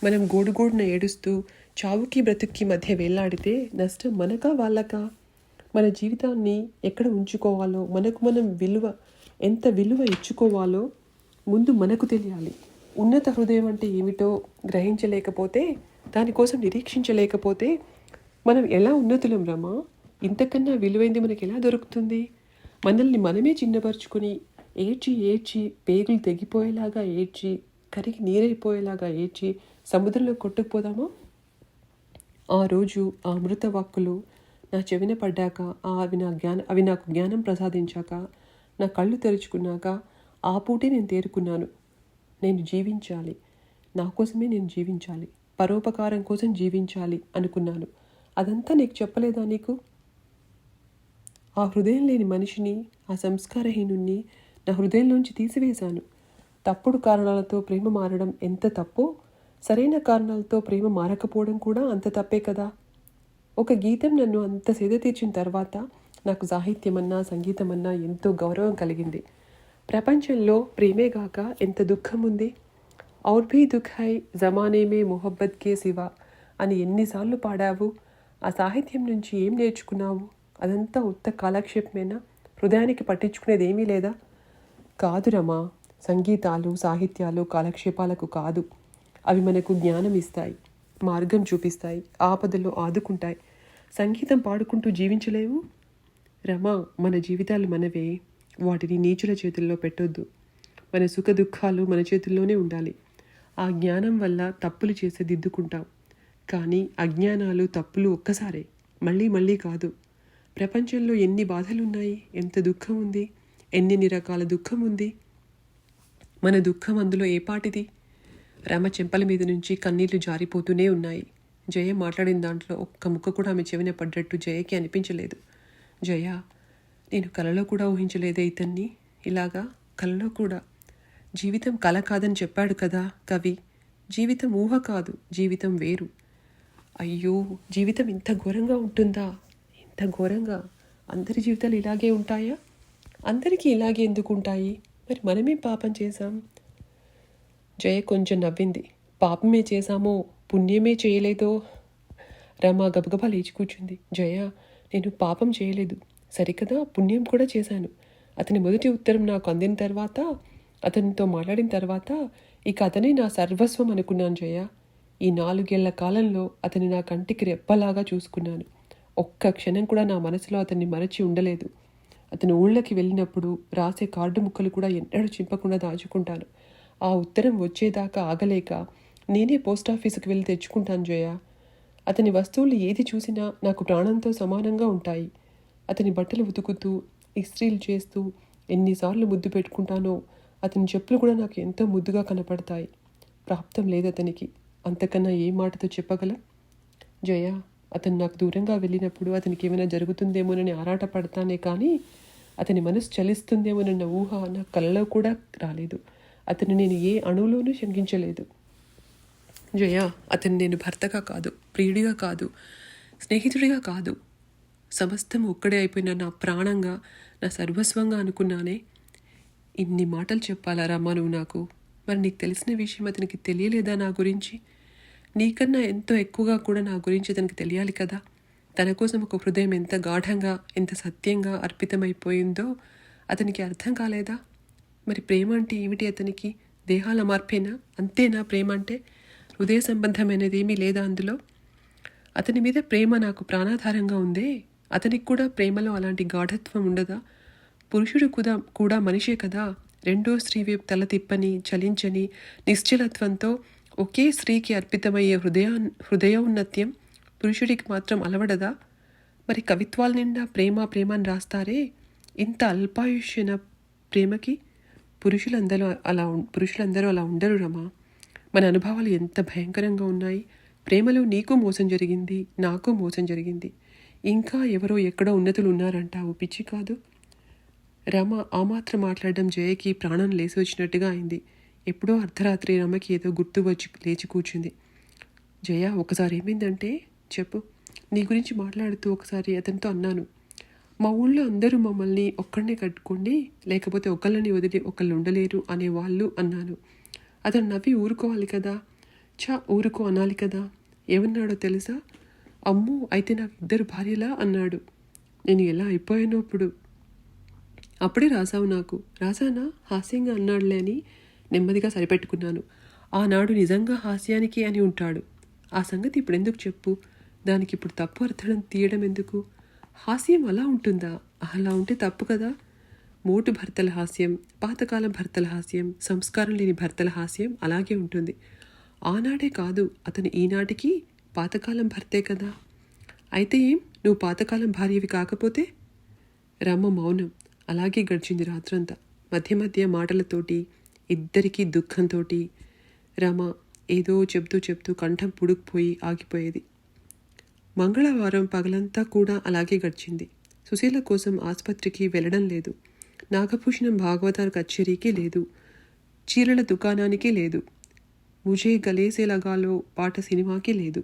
మనం గోడుగోడున ఏడుస్తూ చావుకి బ్రతుక్కి మధ్య వేళ్లాడితే నష్టం మనకా వాళ్ళకా? మన జీవితాన్ని ఎక్కడ ఉంచుకోవాలో, మనకు మనం ఎంత విలువ ఇచ్చుకోవాలో ముందు మనకు తెలియాలి. ఉన్నత హృదయం అంటే ఏమిటో గ్రహించలేకపోతే, దానికోసం నిరీక్షించలేకపోతే మనం ఎలా ఉన్నతులం రమా? ఇంతకన్నా విలువైంది మనకి ఎలా దొరుకుతుంది? మనల్ని మనమే చిన్నపరుచుకొని ఏడ్చి ఏడ్చి పేగులు తెగిపోయేలాగా ఏడ్చి, కరిగి నీరైపోయేలాగా ఏడ్చి సముద్రంలో కొట్టుకుపోదామా? ఆ రోజు ఆ అమృత వాక్కులు నా చెవిన పడ్డాక, అవి నాకు జ్ఞానం ప్రసాదించాక, నా కళ్ళు తెరుచుకున్నాక ఆ పూటే నేను తేరుకున్నాను. నేను జీవించాలి, నా కోసమే నేను జీవించాలి, పరోపకారం కోసం జీవించాలి అనుకున్నాను. అదంతా నీకు చెప్పలేదా నీకు? ఆ హృదయం లేని మనిషిని, ఆ సంస్కారహీనుణ్ణి నా హృదయంలోంచి తీసివేశాను. తప్పుడు కారణాలతో ప్రేమ మారడం ఎంత తప్పో, సరైన కారణాలతో ప్రేమ మారకపోవడం కూడా అంత తప్పే కదా. ఒక గీతం నన్ను అంత సేద తీర్చిన తర్వాత నాకు సాహిత్యమన్నా సంగీతమన్నా ఎంతో గౌరవం కలిగింది. ప్రపంచంలో ప్రేమేగాక ఎంత దుఃఖం ఉంది. ఔర్ భీ దుఃఖ్ హై జమానే మే మొహబ్బత్ కే సివా అని ఎన్నిసార్లు పాడావు? ఆ సాహిత్యం నుంచి ఏం నేర్చుకున్నావు? అదంతా ఉత్త కాలక్షేపమేనా? హృదయానికి పట్టించుకునేది ఏమీ లేదా? కాదు రమా, సంగీతాలు సాహిత్యాలు కాలక్షేపాలకు కాదు. అవి మనకు జ్ఞానం ఇస్తాయి, మార్గం చూపిస్తాయి, ఆపదలో ఆదుకుంటాయి. సంగీతం పాడుకుంటూ జీవించలేవు రమా. మన జీవితాలు మనవే, వాటిని నీచుల చేతుల్లో పెట్టొద్దు. మన సుఖ దుఃఖాలు మన చేతుల్లోనే ఉండాలి. ఆ జ్ఞానం వల్ల తప్పులు చేసి దిద్దుకుంటాం. కానీ అజ్ఞానాలు తప్పులు ఒక్కసారే, మళ్ళీ మళ్ళీ కాదు. ప్రపంచంలో ఎన్ని బాధలున్నాయి, ఎంత దుఃఖం ఉంది, ఎన్ని రకాల దుఃఖం ఉంది. మన దుఃఖం అందులో ఏ పాటిది? రమ చెంపల మీద నుంచి కన్నీళ్లు జారిపోతూనే ఉన్నాయి. జయ మాట్లాడిన దాంట్లో ఒక్క ముక్క కూడా ఆమె చెవిన పడ్డట్టు జయకి అనిపించలేదు. జయ, నేను కలలో కూడా ఊహించలేదే ఇతన్ని ఇలాగా. కలలో కూడా. జీవితం కల కాదని చెప్పాడు కదా కవి. జీవితం ఊహ కాదు, జీవితం వేరు. అయ్యో, జీవితం ఇంత ఘోరంగా ఉంటుందా? ఇంత ఘోరంగా? అందరి జీవితాలు ఇలాగే ఉంటాయా? అందరికీ ఇలాగే ఎందుకు ఉంటాయి? మరి మనమేం పాపం చేశాం? జయ కొంచెం నవ్వింది. పాపమే చేశామో పుణ్యమే చేయలేదో? రమ గబగబా లేచి కూర్చుంది. జయ, నేను పాపం చేయలేదు సరికదా, పుణ్యం కూడా చేశాను. అతని మొదటి ఉత్తరం నాకు అందిన తర్వాత, అతనితో మాట్లాడిన తర్వాత ఇక అతనే నా సర్వస్వం అనుకున్నాను జయ. ఈ 4 ఏళ్ల కాలంలో అతని నా కంటికి రెప్పలాగా చూసుకున్నాను. ఒక్క క్షణం కూడా నా మనసులో అతన్ని మరచి ఉండలేదు. అతను ఊళ్ళకి వెళ్ళినప్పుడు రాసే కార్డు ముక్కలు కూడా ఎన్నడూ చింపకుండా దాచుకుంటాను. ఆ ఉత్తరం వచ్చేదాకా ఆగలేక నేనే పోస్టాఫీసుకు వెళ్ళి తెచ్చుకుంటాను జయ. అతని వస్తువులు ఏది చూసినా నాకు ప్రాణంతో సమానంగా ఉంటాయి. అతని బట్టలు ఉతుకుతూ, ఇస్త్రీలు చేస్తూ ఎన్నిసార్లు ముద్దు పెట్టుకుంటానో అతని చెప్పులు కూడా నాకు ఎంతో ముద్దుగా కనపడతాయి. ప్రాప్తం లేదు అతనికి, అంతకన్నా ఏ మాటతో చెప్పగలం? జయ, అతను నాకు దూరంగా వెళ్ళినప్పుడు అతనికి ఏమైనా జరుగుతుందేమోనని ఆరాటపడతానే కానీ అతని మనసు చలిస్తుందేమోనన్న ఊహ నా కలలో కూడా రాలేదు. అతను నేను ఏ అణువులోనూ శంకించలేదు. జయ, అతను నేను భర్తగా కాదు, ప్రియుడిగా కాదు, స్నేహితుడిగా కాదు, సమస్తం ఒక్కడే అయిపోయిన నా ప్రాణంగా, నా సర్వస్వంగా అనుకున్నానే. ఇన్ని మాటలు చెప్పాలా రమ్మా నువ్వు నాకు? మరి నీకు తెలిసిన విషయం అతనికి తెలియలేదా నా గురించి? నీకన్నా ఎంతో ఎక్కువగా కూడా నా గురించి అతనికి తెలియాలి కదా. తన కోసం ఒక హృదయం ఎంత గాఢంగా, ఎంత సత్యంగా అర్పితమైపోయిందో అతనికి అర్థం కాలేదా? మరి ప్రేమ అంటే ఏమిటి అతనికి? దేహాల మార్పేనా? అంతేనా ప్రేమ అంటే? హృదయ సంబంధమైనది ఏమీ లేదా అందులో? అతని మీద ప్రేమ నాకు ప్రాణాధారంగా ఉందే, అతనికి కూడా ప్రేమలో అలాంటి గాఢత్వం ఉండదా? పురుషుడు కూడా మనిషే కదా. రెండో స్త్రీ వైపు తల తిప్పని, చలించని నిశ్చలత్వంతో ఒకే స్త్రీకి అర్పితమయ్యే హృదయోన్నత్యం పురుషుడికి మాత్రం అలవడదా? మరి కవిత్వాల నిండా ప్రేమ ప్రేమని రాస్తారే, ఇంత అల్పాయుష్యన ప్రేమకి పురుషులందరూ అలా ఉండరు రమా. మన అనుభవాలు ఎంత భయంకరంగా ఉన్నాయి. ప్రేమలో నీకు మోసం జరిగింది, నాకు మోసం జరిగింది. ఇంకా ఎవరో ఎక్కడో ఉన్నతులు ఉన్నారంటావు, పిచ్చి కాదు. రమ ఆ మాత్రం మాట్లాడడం జయకి ప్రాణం లేచి వచ్చినట్టుగా అయింది. ఎప్పుడో అర్ధరాత్రి రమకి ఏదో గుర్తు వచ్చి లేచి కూర్చుంది. జయ, ఒకసారి ఏమైందంటే చెప్పు. నీ గురించి మాట్లాడుతూ ఒకసారి అతనితో అన్నాను, మా ఊళ్ళో అందరూ మమ్మల్ని ఒక్కడనే కట్టుకోండి, లేకపోతే ఒకళ్ళని వదిలి ఒకళ్ళు ఉండలేరు అనేవాళ్ళు అన్నాను. అతను నవ్వి ఊరుకోవాలి కదా. ఊరుకో అనాలి కదా. ఏమన్నాడో తెలుసా? అమ్మో, అయితే నాకు 2 భార్యలా అన్నాడు. నేను ఎలా అయిపోయానో ఇప్పుడు. అప్పుడే రాసావు నాకు. రాసానా? హాస్యంగా అన్నాడులే అని నెమ్మదిగా సరిపెట్టుకున్నాను. ఆనాడు నిజంగా హాస్యానికి అని ఉంటాడు. ఆ సంగతి ఇప్పుడు ఎందుకు చెప్పు. దానికి ఇప్పుడు తప్పు అర్థం తీయడం ఎందుకు? హాస్యం అలా ఉంటుందా? అలా ఉంటే తప్పు కదా. మోటు భర్తల హాస్యం, పాతకాలం భర్తల హాస్యం, సంస్కారం లేని భర్తల హాస్యం అలాగే ఉంటుంది. ఆనాడే కాదు, అతను ఈనాటికి పాతకాలం భర్తే కదా. అయితే ఏం, నువ్వు పాతకాలం భార్యవి కాకపోతే? రమ్మ మౌనం. అలాగే గడిచింది రాత్రంతా. మధ్య మధ్య మాటలతోటి, ఇద్దరికీ దుఃఖంతో. రమ ఏదో చెప్తూ కంఠం పుడుకుపోయి ఆగిపోయేది. మంగళవారం పగలంతా కూడా అలాగే గడిచింది. సుశీల కోసం ఆసుపత్రికి వెళ్ళడం లేదు. నాగభూషణం భాగవతాల కచేరీకి లేదు. చీరల దుకాణానికి లేదు. ముజే గలేసే లగాలో పాట సినిమాకి లేదు.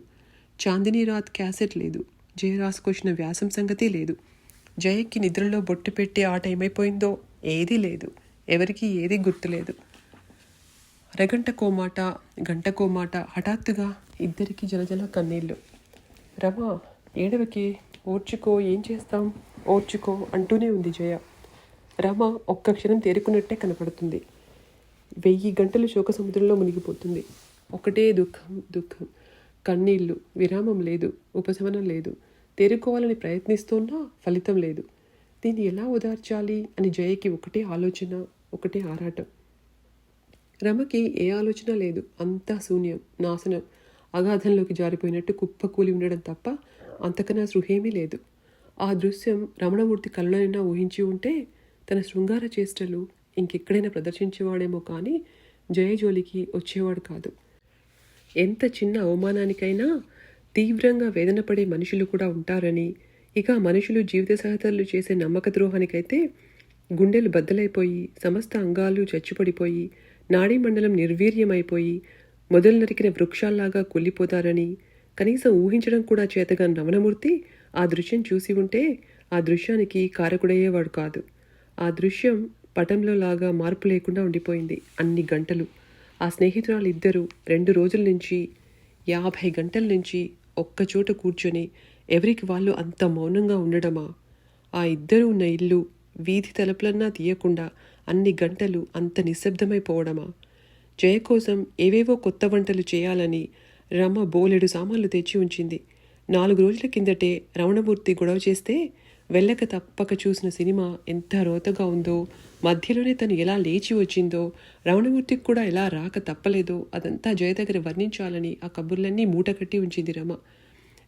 చాందినీ రాత్ క్యాసెట్ లేదు. జయ రాసుకొచ్చిన వ్యాసం సంగతి లేదు. జయకి నిద్రలో బొట్టు పెట్టి ఆట ఏమైపోయిందో ఏదీ లేదు. ఎవరికి ఏదీ గుర్తులేదు. అరగంటకో మాట, గంటకో మాట. హఠాత్తుగా ఇద్దరికి జలజల కన్నీళ్ళు. రమ, ఏడవకి, ఓర్చుకో, ఏం చేస్తాం, ఓర్చుకో అంటూనే ఉంది జయ. రమ ఒక్క క్షణం తేరుకున్నట్టే కనపడుతుంది. 1000 గంటలు శోక సముద్రంలో మునిగిపోతుంది. ఒకటే దుఃఖం, కన్నీళ్లు. విరామం లేదు, ఉపశమనం లేదు. తేరుకోవాలని ప్రయత్నిస్తున్నా ఫలితం లేదు. దీన్ని ఎలా ఓదార్చాలి అని జయకి ఒకటే ఆలోచన, ఒకటే ఆరాటం. రమకి ఏ ఆలోచన లేదు. అంతా శూన్యం, నాశనం. అగాధంలోకి జారిపోయినట్టు కుప్పకూలి ఉండడం తప్ప అంతకన్నా సృహేమీ లేదు. ఆ దృశ్యం రమణమూర్తి కళ్ళనైనా ఊహించి ఉంటే తన శృంగార చేష్టలు ఇంకెక్కడైనా ప్రదర్శించేవాడేమో కానీ జయజోలికి వచ్చేవాడు కాదు. ఎంత చిన్న అవమానానికైనా తీవ్రంగా వేదన పడే మనుషులు కూడా ఉంటారని, ఇక మనుషులు జీవిత సహచరులు చేసే నమ్మక ద్రోహానికైతే గుండెలు బద్దలైపోయి, సమస్త అంగాలు చచ్చుపడిపోయి, నాడీ మండలం నిర్వీర్యమైపోయి, మొదలు నరికిన వృక్షాల్లాగా కుళ్ళిపోతారని కనీసం ఊహించడం కూడా చేతగాని రమణమూర్తి ఆ దృశ్యం చూసి ఉంటే ఆ దృశ్యానికి కారకుడయ్యేవాడు కాదు. ఆ దృశ్యం పటంలో లాగా మార్పు లేకుండా ఉండిపోయింది అన్ని గంటలు. ఆ స్నేహితురాలు ఇద్దరూ 2 రోజుల నుంచి, 50 గంటల నుంచి ఒక్కచోట కూర్చొని ఎవరికి వాళ్ళు అంత మౌనంగా ఉండడమా? ఆ ఇద్దరు ఉన్న ఇల్లు వీధి తలుపులన్నా తీయకుండా అన్ని గంటలు అంత నిశ్శబ్దమైపోవడమా? జయ కోసం ఏవేవో కొత్త వంటలు చేయాలని రమ బోలెడు సామాన్లు తెచ్చి ఉంచింది. 4 రోజుల కిందటే రమణమూర్తి గొడవ చేస్తే వెళ్ళక తప్పక చూసిన సినిమా ఎంత రోతగా ఉందో, మధ్యలోనే తను ఎలా లేచి వచ్చిందో, రమణమూర్తికి కూడా ఎలా రాక తప్పలేదో అదంతా జయ దగ్గర వర్ణించాలని ఆ కబుర్లన్నీ మూటకట్టి ఉంచింది రమ.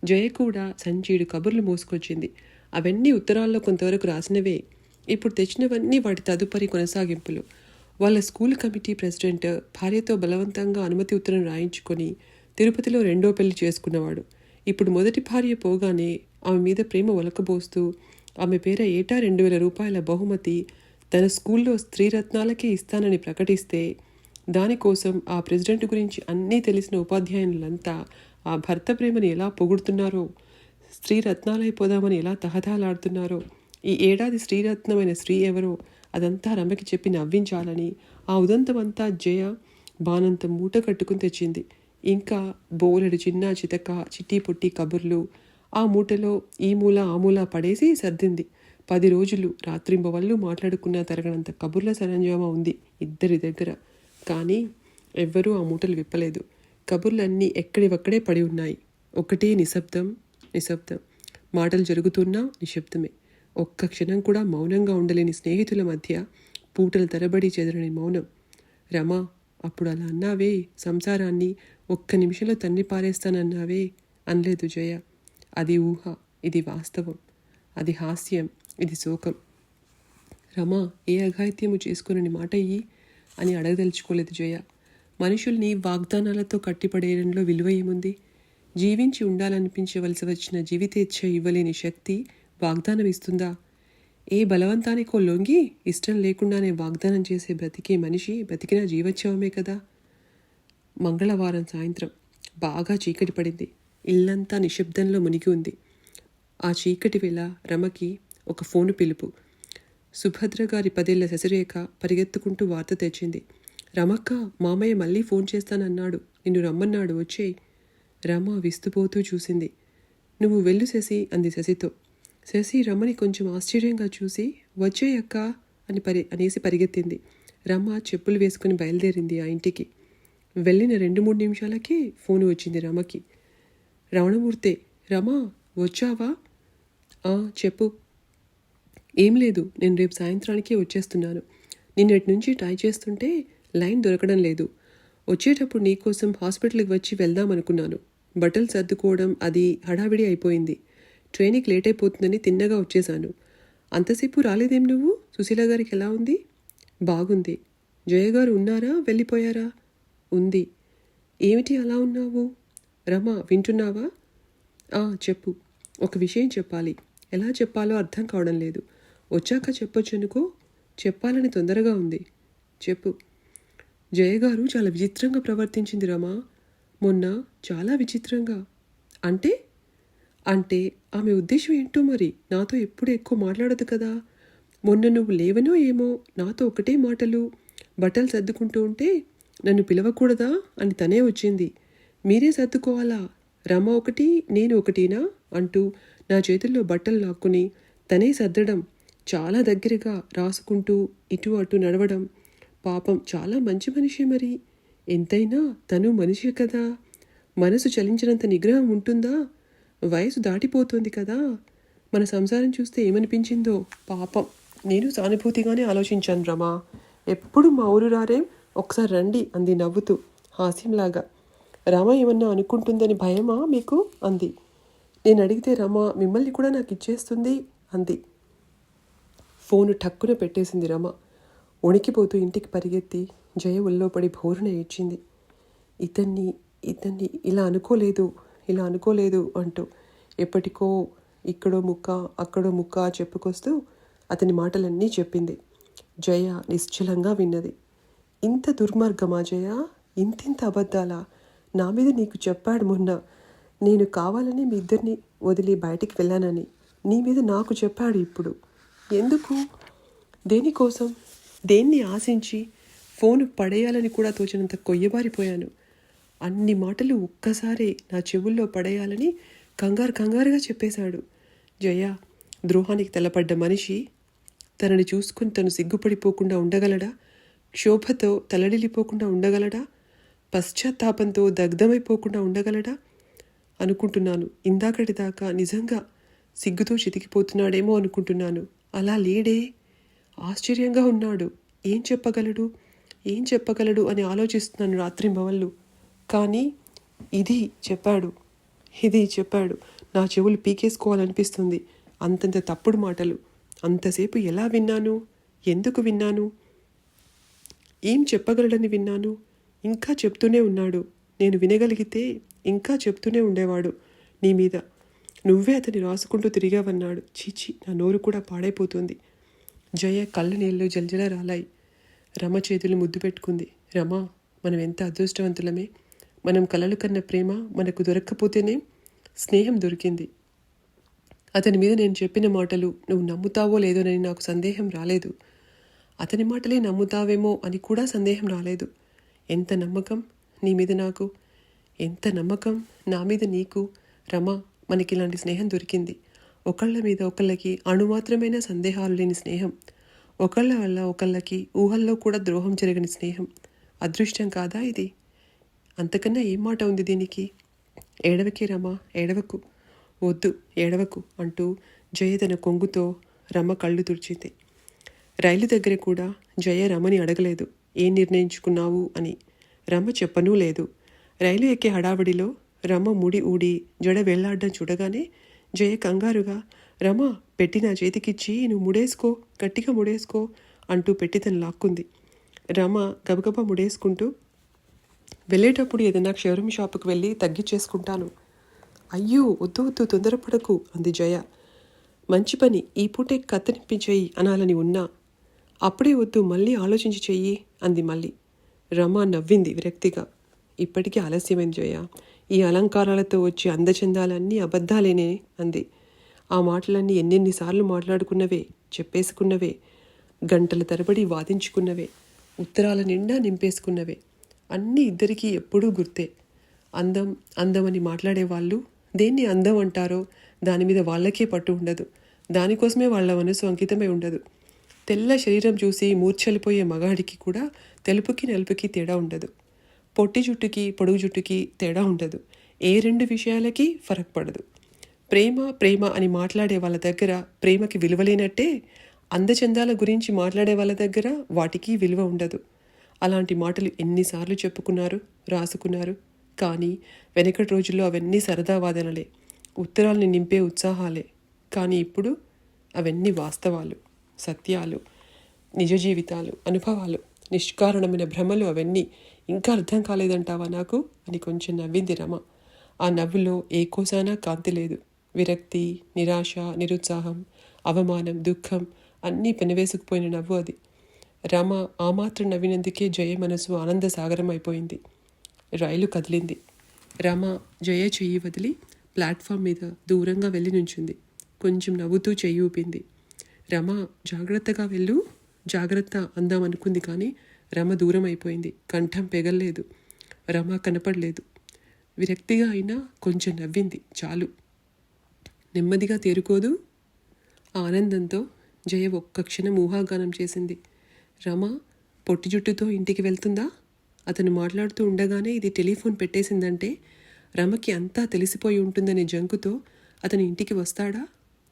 జయ కూడా సంచీడు కబుర్లు మోసుకొచ్చింది. అవన్నీ ఉత్తరాల్లో కొంతవరకు రాసినవే. ఇప్పుడు తెచ్చినవన్నీ వాటి తదుపరి కొనసాగింపులు. వాళ్ళ స్కూల్ కమిటీ ప్రెసిడెంట్ భార్యతో బలవంతంగా అనుమతి ఉత్తరం రాయించుకొని తిరుపతిలో 2వ పెళ్లి చేసుకున్నవాడు. ఇప్పుడు మొదటి భార్య పోగానే ఆమె మీద ప్రేమ ఒలకబోస్తూ ఆమె పేర ఏటా 2000 రూపాయల బహుమతి తన స్కూల్లో స్త్రీరత్నాలకే ఇస్తానని ప్రకటిస్తే దానికోసం ఆ ప్రెసిడెంట్ గురించి అన్నీ తెలిసిన ఉపాధ్యాయులంతా ఆ భర్త ప్రేమని ఎలా పొగుడుతున్నారో, స్త్రీరత్నాలైపోదామని ఎలా తహతహలాడుతున్నారో, ఈ ఏడాది స్త్రీరత్నమైన స్త్రీ ఎవరో అదంతా రమకి చెప్పి నవ్వించాలని ఆ ఉదంతమంతా జయ బానంత మూట కట్టుకుని తెచ్చింది. ఇంకా బోలెడు చిన్న చితక చిట్టి పొట్టి కబుర్లు ఆ మూటలో ఈ మూల ఆ మూల పడేసి సర్దింది. 10 రోజులు రాత్రింబవళ్ళు మాట్లాడుకున్న తరగనంత కబుర్ల సరంజామా ఉంది ఇద్దరి దగ్గర. కానీ ఎవ్వరూ ఆ మూటలు విప్పలేదు. కబుర్లన్నీ ఎక్కడివక్కడే పడి ఉన్నాయి. ఒకటే నిశ్శబ్దం. మాటలు జరుగుతున్నా నిశ్శబ్దమే. ఒక్క క్షణం కూడా మౌనంగా ఉండలేని స్నేహితుల మధ్య పూటల తరబడి చెదరని మౌనం. రమా, అప్పుడు అలా అన్నావే, సంసారాన్ని ఒక్క నిమిషంలో తన్ని పారేస్తానన్నావే అనలేదు జయ. అది ఊహ, ఇది వాస్తవం. అది హాస్యం, ఇది శోకం. రమా, ఏ అఘాయిత్యము చేసుకునని మాట ఇయ్యి అని అడగదలుచుకోలేదు జయ. మనుషుల్ని వాగ్దానాలతో కట్టిపడేయడంలో విలువ ఏముంది? జీవించి ఉండాలనిపించవలసి వచ్చిన జీవితేచ్ఛ ఇవ్వలేని శక్తి వాగ్దానం ఇస్తుందా? ఏ బలవంతానికో లొంగి ఇష్టం లేకుండానే వాగ్దానం చేసే బ్రతికే మనిషి బ్రతికిన జీవోత్సవమే కదా. మంగళవారం సాయంత్రం బాగా చీకటి పడింది. ఇల్లంతా నిశ్శబ్దంలో మునిగి ఉంది. ఆ చీకటి వేళ రమకి ఒక ఫోను పిలుపు. సుభద్ర గారి 10 ఏళ్ల శశిరేఖ పరిగెత్తుకుంటూ వార్త తెచ్చింది. రమక్క, మామయ్య మళ్ళీ ఫోన్ చేస్తానన్నాడు, నిన్ను రమ్మన్నాడు, వచ్చేయ్. రమ విస్తుపోతూ చూసింది. నువ్వు వెళ్ళు శశి అంది శశితో. శశి రమని కొంచెం ఆశ్చర్యంగా చూసి వచ్చేయ్ అక్క అనేసి పరిగెత్తింది. రమ చెప్పులు వేసుకుని బయలుదేరింది ఆ ఇంటికి. వెళ్ళిన 2-3 నిమిషాలకే ఫోను వచ్చింది రమకి. రమణమూర్తే. రమా, వచ్చావా? చెప్పు. ఏం లేదు, నేను రేపు సాయంత్రానికే వచ్చేస్తున్నాను. నిన్నటి నుంచి ట్రై చేస్తుంటే లైన్ దొరకడం లేదు. వచ్చేటప్పుడు నీకోసం హాస్పిటల్కి వచ్చి వెళ్దామనుకున్నాను. బట్టలు సర్దుకోవడం అది హడావిడి అయిపోయింది. ట్రైన్కి లేట్ అయిపోతుందని తిన్నగా వచ్చేశాను. అంతసేపు రాలేదేం నువ్వు? సుశీల గారికి ఎలా ఉంది? బాగుంది. జయగారు ఉన్నారా, వెళ్ళిపోయారా? ఉంది. ఏమిటి అలా ఉన్నావు? రమ, వింటున్నావా? చెప్పు. ఒక విషయం చెప్పాలి. ఎలా చెప్పాలో అర్థం కావడం లేదు. వచ్చాక చెప్పొచ్చనుకో. చెప్పాలని తొందరగా ఉంది. చెప్పు. జయగారు చాలా విచిత్రంగా ప్రవర్తించింది రమా. మొన్న చాలా విచిత్రంగా. అంటే ఆమె ఉద్దేశం ఏంటో మరి. నాతో ఎప్పుడు ఎక్కువ మాట్లాడదు కదా. మొన్న నువ్వు లేవనో ఏమో నాతో ఒకటే మాటలు. బట్టలు సర్దుకుంటూ ఉంటే నన్ను పిలవకూడదా అని తనే వచ్చింది. మీరే సర్దుకోవాలా? రమ ఒకటి, నేను ఒకటినా అంటూ నా చేతుల్లో బట్టలు లాక్కుని తనే సర్దడం, చాలా దగ్గరగా రాసుకుంటూ ఇటు అటు నడవడం. పాపం చాలా మంచి మనిషి మరి. ఎంతైనా తను మనిషి కదా. మనసు చలించినంత నిగ్రహం ఉంటుందా? వయసు దాటిపోతుంది కదా. మన సంసారం చూస్తే ఏమనిపించిందో పాపం. నేను సానుభూతిగానే ఆలోచించాను రమా. ఎప్పుడు మా ఊరు రారేం, ఒకసారి రండి అంది నవ్వుతూ హాస్యంలాగా. రమ ఏమన్నా అనుకుంటుందని భయమా మీకు అంది. నేను అడిగితే రమ మిమ్మల్ని కూడా నాకు ఇచ్చేస్తుంది అంది. ఫోను ఠక్కున పెట్టేసింది రమ. వణికిపోతూ ఇంటికి పరిగెత్తి జయ ఒళ్ళో పడి భోరున ఏడ్చింది. ఇతన్ని ఇలా అనుకోలేదు అంటూ ఎప్పటికో ఇక్కడో ముక్క అక్కడో ముక్క చెప్పుకొస్తూ అతని మాటలన్నీ చెప్పింది. జయ నిశ్చలంగా విన్నది. ఇంత దుర్మార్గమా జయ? ఇంతింత అబద్ధాలా? నా మీద నీకు చెప్పాడు మొన్న, నేను కావాలని మీ ఇద్దరిని వదిలి బయటికి వెళ్ళానని. నీ మీద నాకు చెప్పాడు ఇప్పుడు. ఎందుకు? దేనికోసం? దేన్ని ఆశించి? ఫోను పడేయాలని కూడా తోచినంత కొయ్యబారిపోయాను. అన్ని మాటలు ఒక్కసారే నా చెవుల్లో పడేయాలని కంగారుగా చెప్పేశాడు. జయ, ద్రోహానికి తలపడ్డ మనిషి తనని చూసుకుని తను సిగ్గుపడిపోకుండా ఉండగలడా? క్షోభతో తలడిల్లిపోకుండా ఉండగలడా? పశ్చాత్తాపంతో దగ్ధమైపోకుండా ఉండగలడా? అనుకుంటున్నాను. ఇందాకటి దాకా నిజంగా సిగ్గుతో చితికిపోతున్నాడేమో అనుకుంటున్నాను. అలా లేడే. ఆశ్చర్యంగా ఉన్నాడు. ఏం చెప్పగలడు అని ఆలోచిస్తున్నాను రాత్రింబవళ్ళు. కానీ ఇది చెప్పాడు. నా చెవులు పీకేసుకోవాలనిపిస్తుంది. అంతంత తప్పుడు మాటలు. అంతసేపు ఎలా విన్నాను? ఎందుకు విన్నాను? ఏం చెప్పగలడని విన్నాను? ఇంకా చెప్తూనే ఉన్నాడు. నేను వినగలిగితే ఇంకా చెప్తూనే ఉండేవాడు నీ మీద. నువ్వే అతన్ని రాసుకుంటూ తిరిగావన్నాడు. చీచి, నా నోరు కూడా పాడైపోతుంది. జయ కళ్ళ నీళ్ళు జల్జల రాలాయి. రమ చేతులు ముద్దు పెట్టుకుంది. రమ, మనం ఎంత అదృష్టవంతులమే. మనం కలలు కన్న ప్రేమ మనకు దొరక్కపోతేనే స్నేహం దొరికింది. అతని మీద నేను చెప్పిన మాటలు నువ్వు నమ్ముతావో లేదోనని నాకు సందేహం రాలేదు. అతని మాటలే నమ్ముతావేమో అని కూడా సందేహం రాలేదు. ఎంత నమ్మకం నీ మీద నాకు, ఎంత నమ్మకం నా మీద నీకు. రమా, మనకిలాంటి స్నేహం దొరికింది. ఒకళ్ళ మీద ఒకళ్ళకి అణుమాత్రమైన సందేహాలు లేని స్నేహం. ఒకళ్ళ వల్ల ఒకళ్ళకి ఊహల్లో కూడా ద్రోహం జరగని స్నేహం. అదృష్టం కాదా ఇది? అంతకన్నా ఏం మాట ఉంది దీనికి? ఏడవకే రమా, ఏడవకు. వద్దు, ఏడవకు అంటూ జయ తన కొంగుతో రమ కళ్ళు తుడిచింది. రైలు దగ్గర కూడా జయ రమని అడగలేదు ఏం నిర్ణయించుకున్నావు అని. రమ చెప్పనూ లేదు. రైలు ఎక్కే హడావిడిలో రమ ముడి ఊడి జడ వెళ్లాడడం చూడగానే జయ కంగారుగా, రమ పెట్టి నా చేతికిచ్చి నువ్వు ముడేసుకో, గట్టిగా ముడేసుకో అంటూ పెట్టి తను లాక్కుంది. రమ గబగబా ముడేసుకుంటూ, వెళ్ళేటప్పుడు ఏదైనా క్షౌరం షాపుకు వెళ్ళి తగ్గించేసుకుంటాను. అయ్యో వద్దు వద్దు, తొందరపడకు అంది జయ. మంచి పని, ఈ పూటే కత్తినిప్పి చెయ్యి అనాలని ఉన్నా. అప్పుడే వద్దు, మళ్ళీ ఆలోచించి చెయ్యి అంది మళ్ళీ. రమ నవ్వింది విరక్తిగా. ఇప్పటికీ ఆలస్యమైంది జయ. ఈ అలంకారాలతో వచ్చే అందచందాలన్నీ అబద్ధాలేనే అంది. ఆ మాటలన్నీ ఎన్నెన్నిసార్లు మాట్లాడుకున్నవే, చెప్పేసుకున్నవే, గంటల తరబడి వాదించుకున్నవే, ఉత్తరాల నిండా నింపేసుకున్నవే. అన్నీ ఇద్దరికీ ఎప్పుడూ గుర్తే. అందం అందమని మాట్లాడేవాళ్ళు దేన్ని అందం అంటారో దాని మీద వాళ్ళకే పట్టు ఉండదు. దానికోసమే వాళ్ళ మనసు అంకితమై ఉండదు. తెల్ల శరీరం చూసి మూర్ఛలిపోయే మగాడికి కూడా తెలుపుకి నలుపుకి తేడా ఉండదు. పొట్టి జుట్టుకి పొడుగు జుట్టుకి తేడా ఉండదు. ఏ రెండు విషయాలకి ఫరక్ పడదు. ప్రేమ ప్రేమ అని మాట్లాడే వాళ్ళ దగ్గర ప్రేమకి విలువలేనట్టే, అందచందాల గురించి మాట్లాడే వాళ్ళ దగ్గర వాటికి విలువ ఉండదు. అలాంటి మాటలు ఎన్నిసార్లు చెప్పుకున్నారు, రాసుకున్నారు. కానీ వెనకటి రోజుల్లో అవన్నీ సరదా వాదనలే, ఉత్తరాల్ని నింపే ఉత్సాహాలే. కానీ ఇప్పుడు అవన్నీ వాస్తవాలు, సత్యాలు, నిజ జీవితాలు, అనుభవాలు, నిష్కారణమైన భ్రమలు. అవన్నీ ఇంకా అర్థం కాలేదంటావా నాకు అని కొంచెం నవ్వింది రమ. ఆ నవ్వులో ఏ కోసానా కాంతి లేదు. విరక్తి, నిరాశ, నిరుత్సాహం, అవమానం, దుఃఖం అన్నీ పెనవేసుకుపోయిన నవ్వు అది. రమ ఆ మాత్రం నవ్వినందుకే జయ మనసు ఆనంద సాగరం అయిపోయింది. రైలు కదిలింది. రమ జయ చెయ్యి వదిలి ప్లాట్ఫామ్ మీద దూరంగా వెళ్ళి నుంచుంది. కొంచెం నవ్వుతూ చెయ్యి ఊపింది. రమ జాగ్రత్తగా వెళ్ళు, జాగ్రత్త అందామనుకుంది. కానీ రమ దూరం అయిపోయింది. కంఠం పెగల్లేదు. రమ కనపడలేదు. విరక్తిగా అయినా కొంచెం నవ్వింది, చాలు. నెమ్మదిగా తేరుకోదు. ఆనందంతో జయ ఒక్క క్షణం ఊహాగానం చేసింది. రమ పొట్టి జుట్టుతో ఇంటికి వెళ్తుందా? అతను మాట్లాడుతూ ఉండగానే ఇది టెలిఫోన్ పెట్టేసిందంటే రమకి అంతా తెలిసిపోయి ఉంటుందనే జంకుతో అతను ఇంటికి వస్తాడా?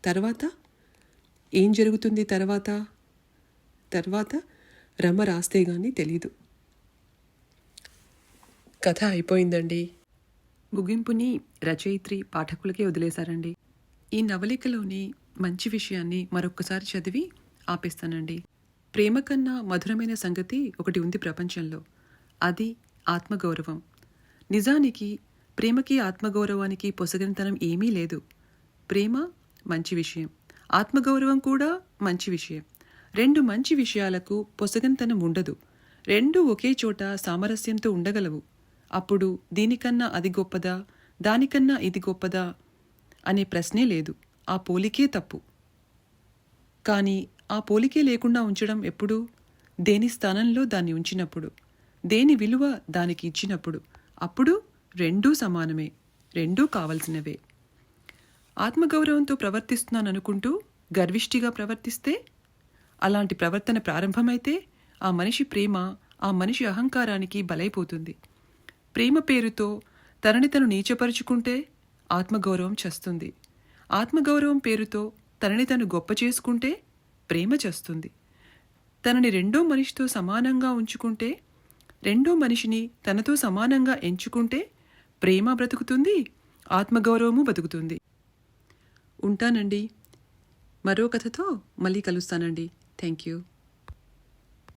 తర్వాత ఏం జరుగుతుంది? తర్వాత రమ రాస్తే గానీ తెలీదు. కథ అయిపోయిందండి. ముగింపుని రచయిత్రి పాఠకులకే వదిలేశారండి. ఈ నవలికలోని మంచి విషయాన్ని మరొక్కసారి చదివి ఆపేస్తానండి. ప్రేమ కన్నా మధురమైన సంగతి ఒకటి ఉంది ప్రపంచంలో. అది ఆత్మగౌరవం. నిజానికి ప్రేమకి ఆత్మగౌరవానికి పొసగనితనం ఏమీ లేదు. ప్రేమ మంచి విషయం, ఆత్మగౌరవం కూడా మంచి విషయం. రెండు మంచి విషయాలకు పొసగనితనం ఉండదు. రెండు ఒకే చోట సామరస్యంతో ఉండగలవు. అప్పుడు దీనికన్నా అది గొప్పదా, దానికన్నా ఇది గొప్పదా అనే ప్రశ్నే లేదు. ఆ పోలికే తప్పు. కానీ ఆ పోలికే లేకుండా ఉంచడం ఎప్పుడు? దేని స్థానంలో దాన్ని ఉంచినప్పుడు, దేని విలువ దానికి ఇచ్చినప్పుడు. అప్పుడు రెండూ సమానమే, రెండూ కావలసినవే. ఆత్మగౌరవంతో ప్రవర్తిస్తున్నాననుకుంటూ గర్విష్టిగా ప్రవర్తిస్తే, అలాంటి ప్రవర్తన ప్రారంభమైతే ఆ మనిషి ప్రేమ ఆ మనిషి అహంకారానికి బలైపోతుంది. ప్రేమ పేరుతో తనని తను నీచపరుచుకుంటే ఆత్మగౌరవం చస్తుంది. ఆత్మగౌరవం పేరుతో తనని తను గొప్ప చేసుకుంటే ప్రేమ చస్తుంది. తనని రెండో మనిషితో సమానంగా ఉంచుకుంటే, రెండో మనిషిని తనతో సమానంగా ఎంచుకుంటే ప్రేమ బ్రతుకుతుంది, ఆత్మగౌరవము బతుకుతుంది. ఉంటానండి. మరో కథతో మళ్ళీ కలుస్తానండి. Thank you.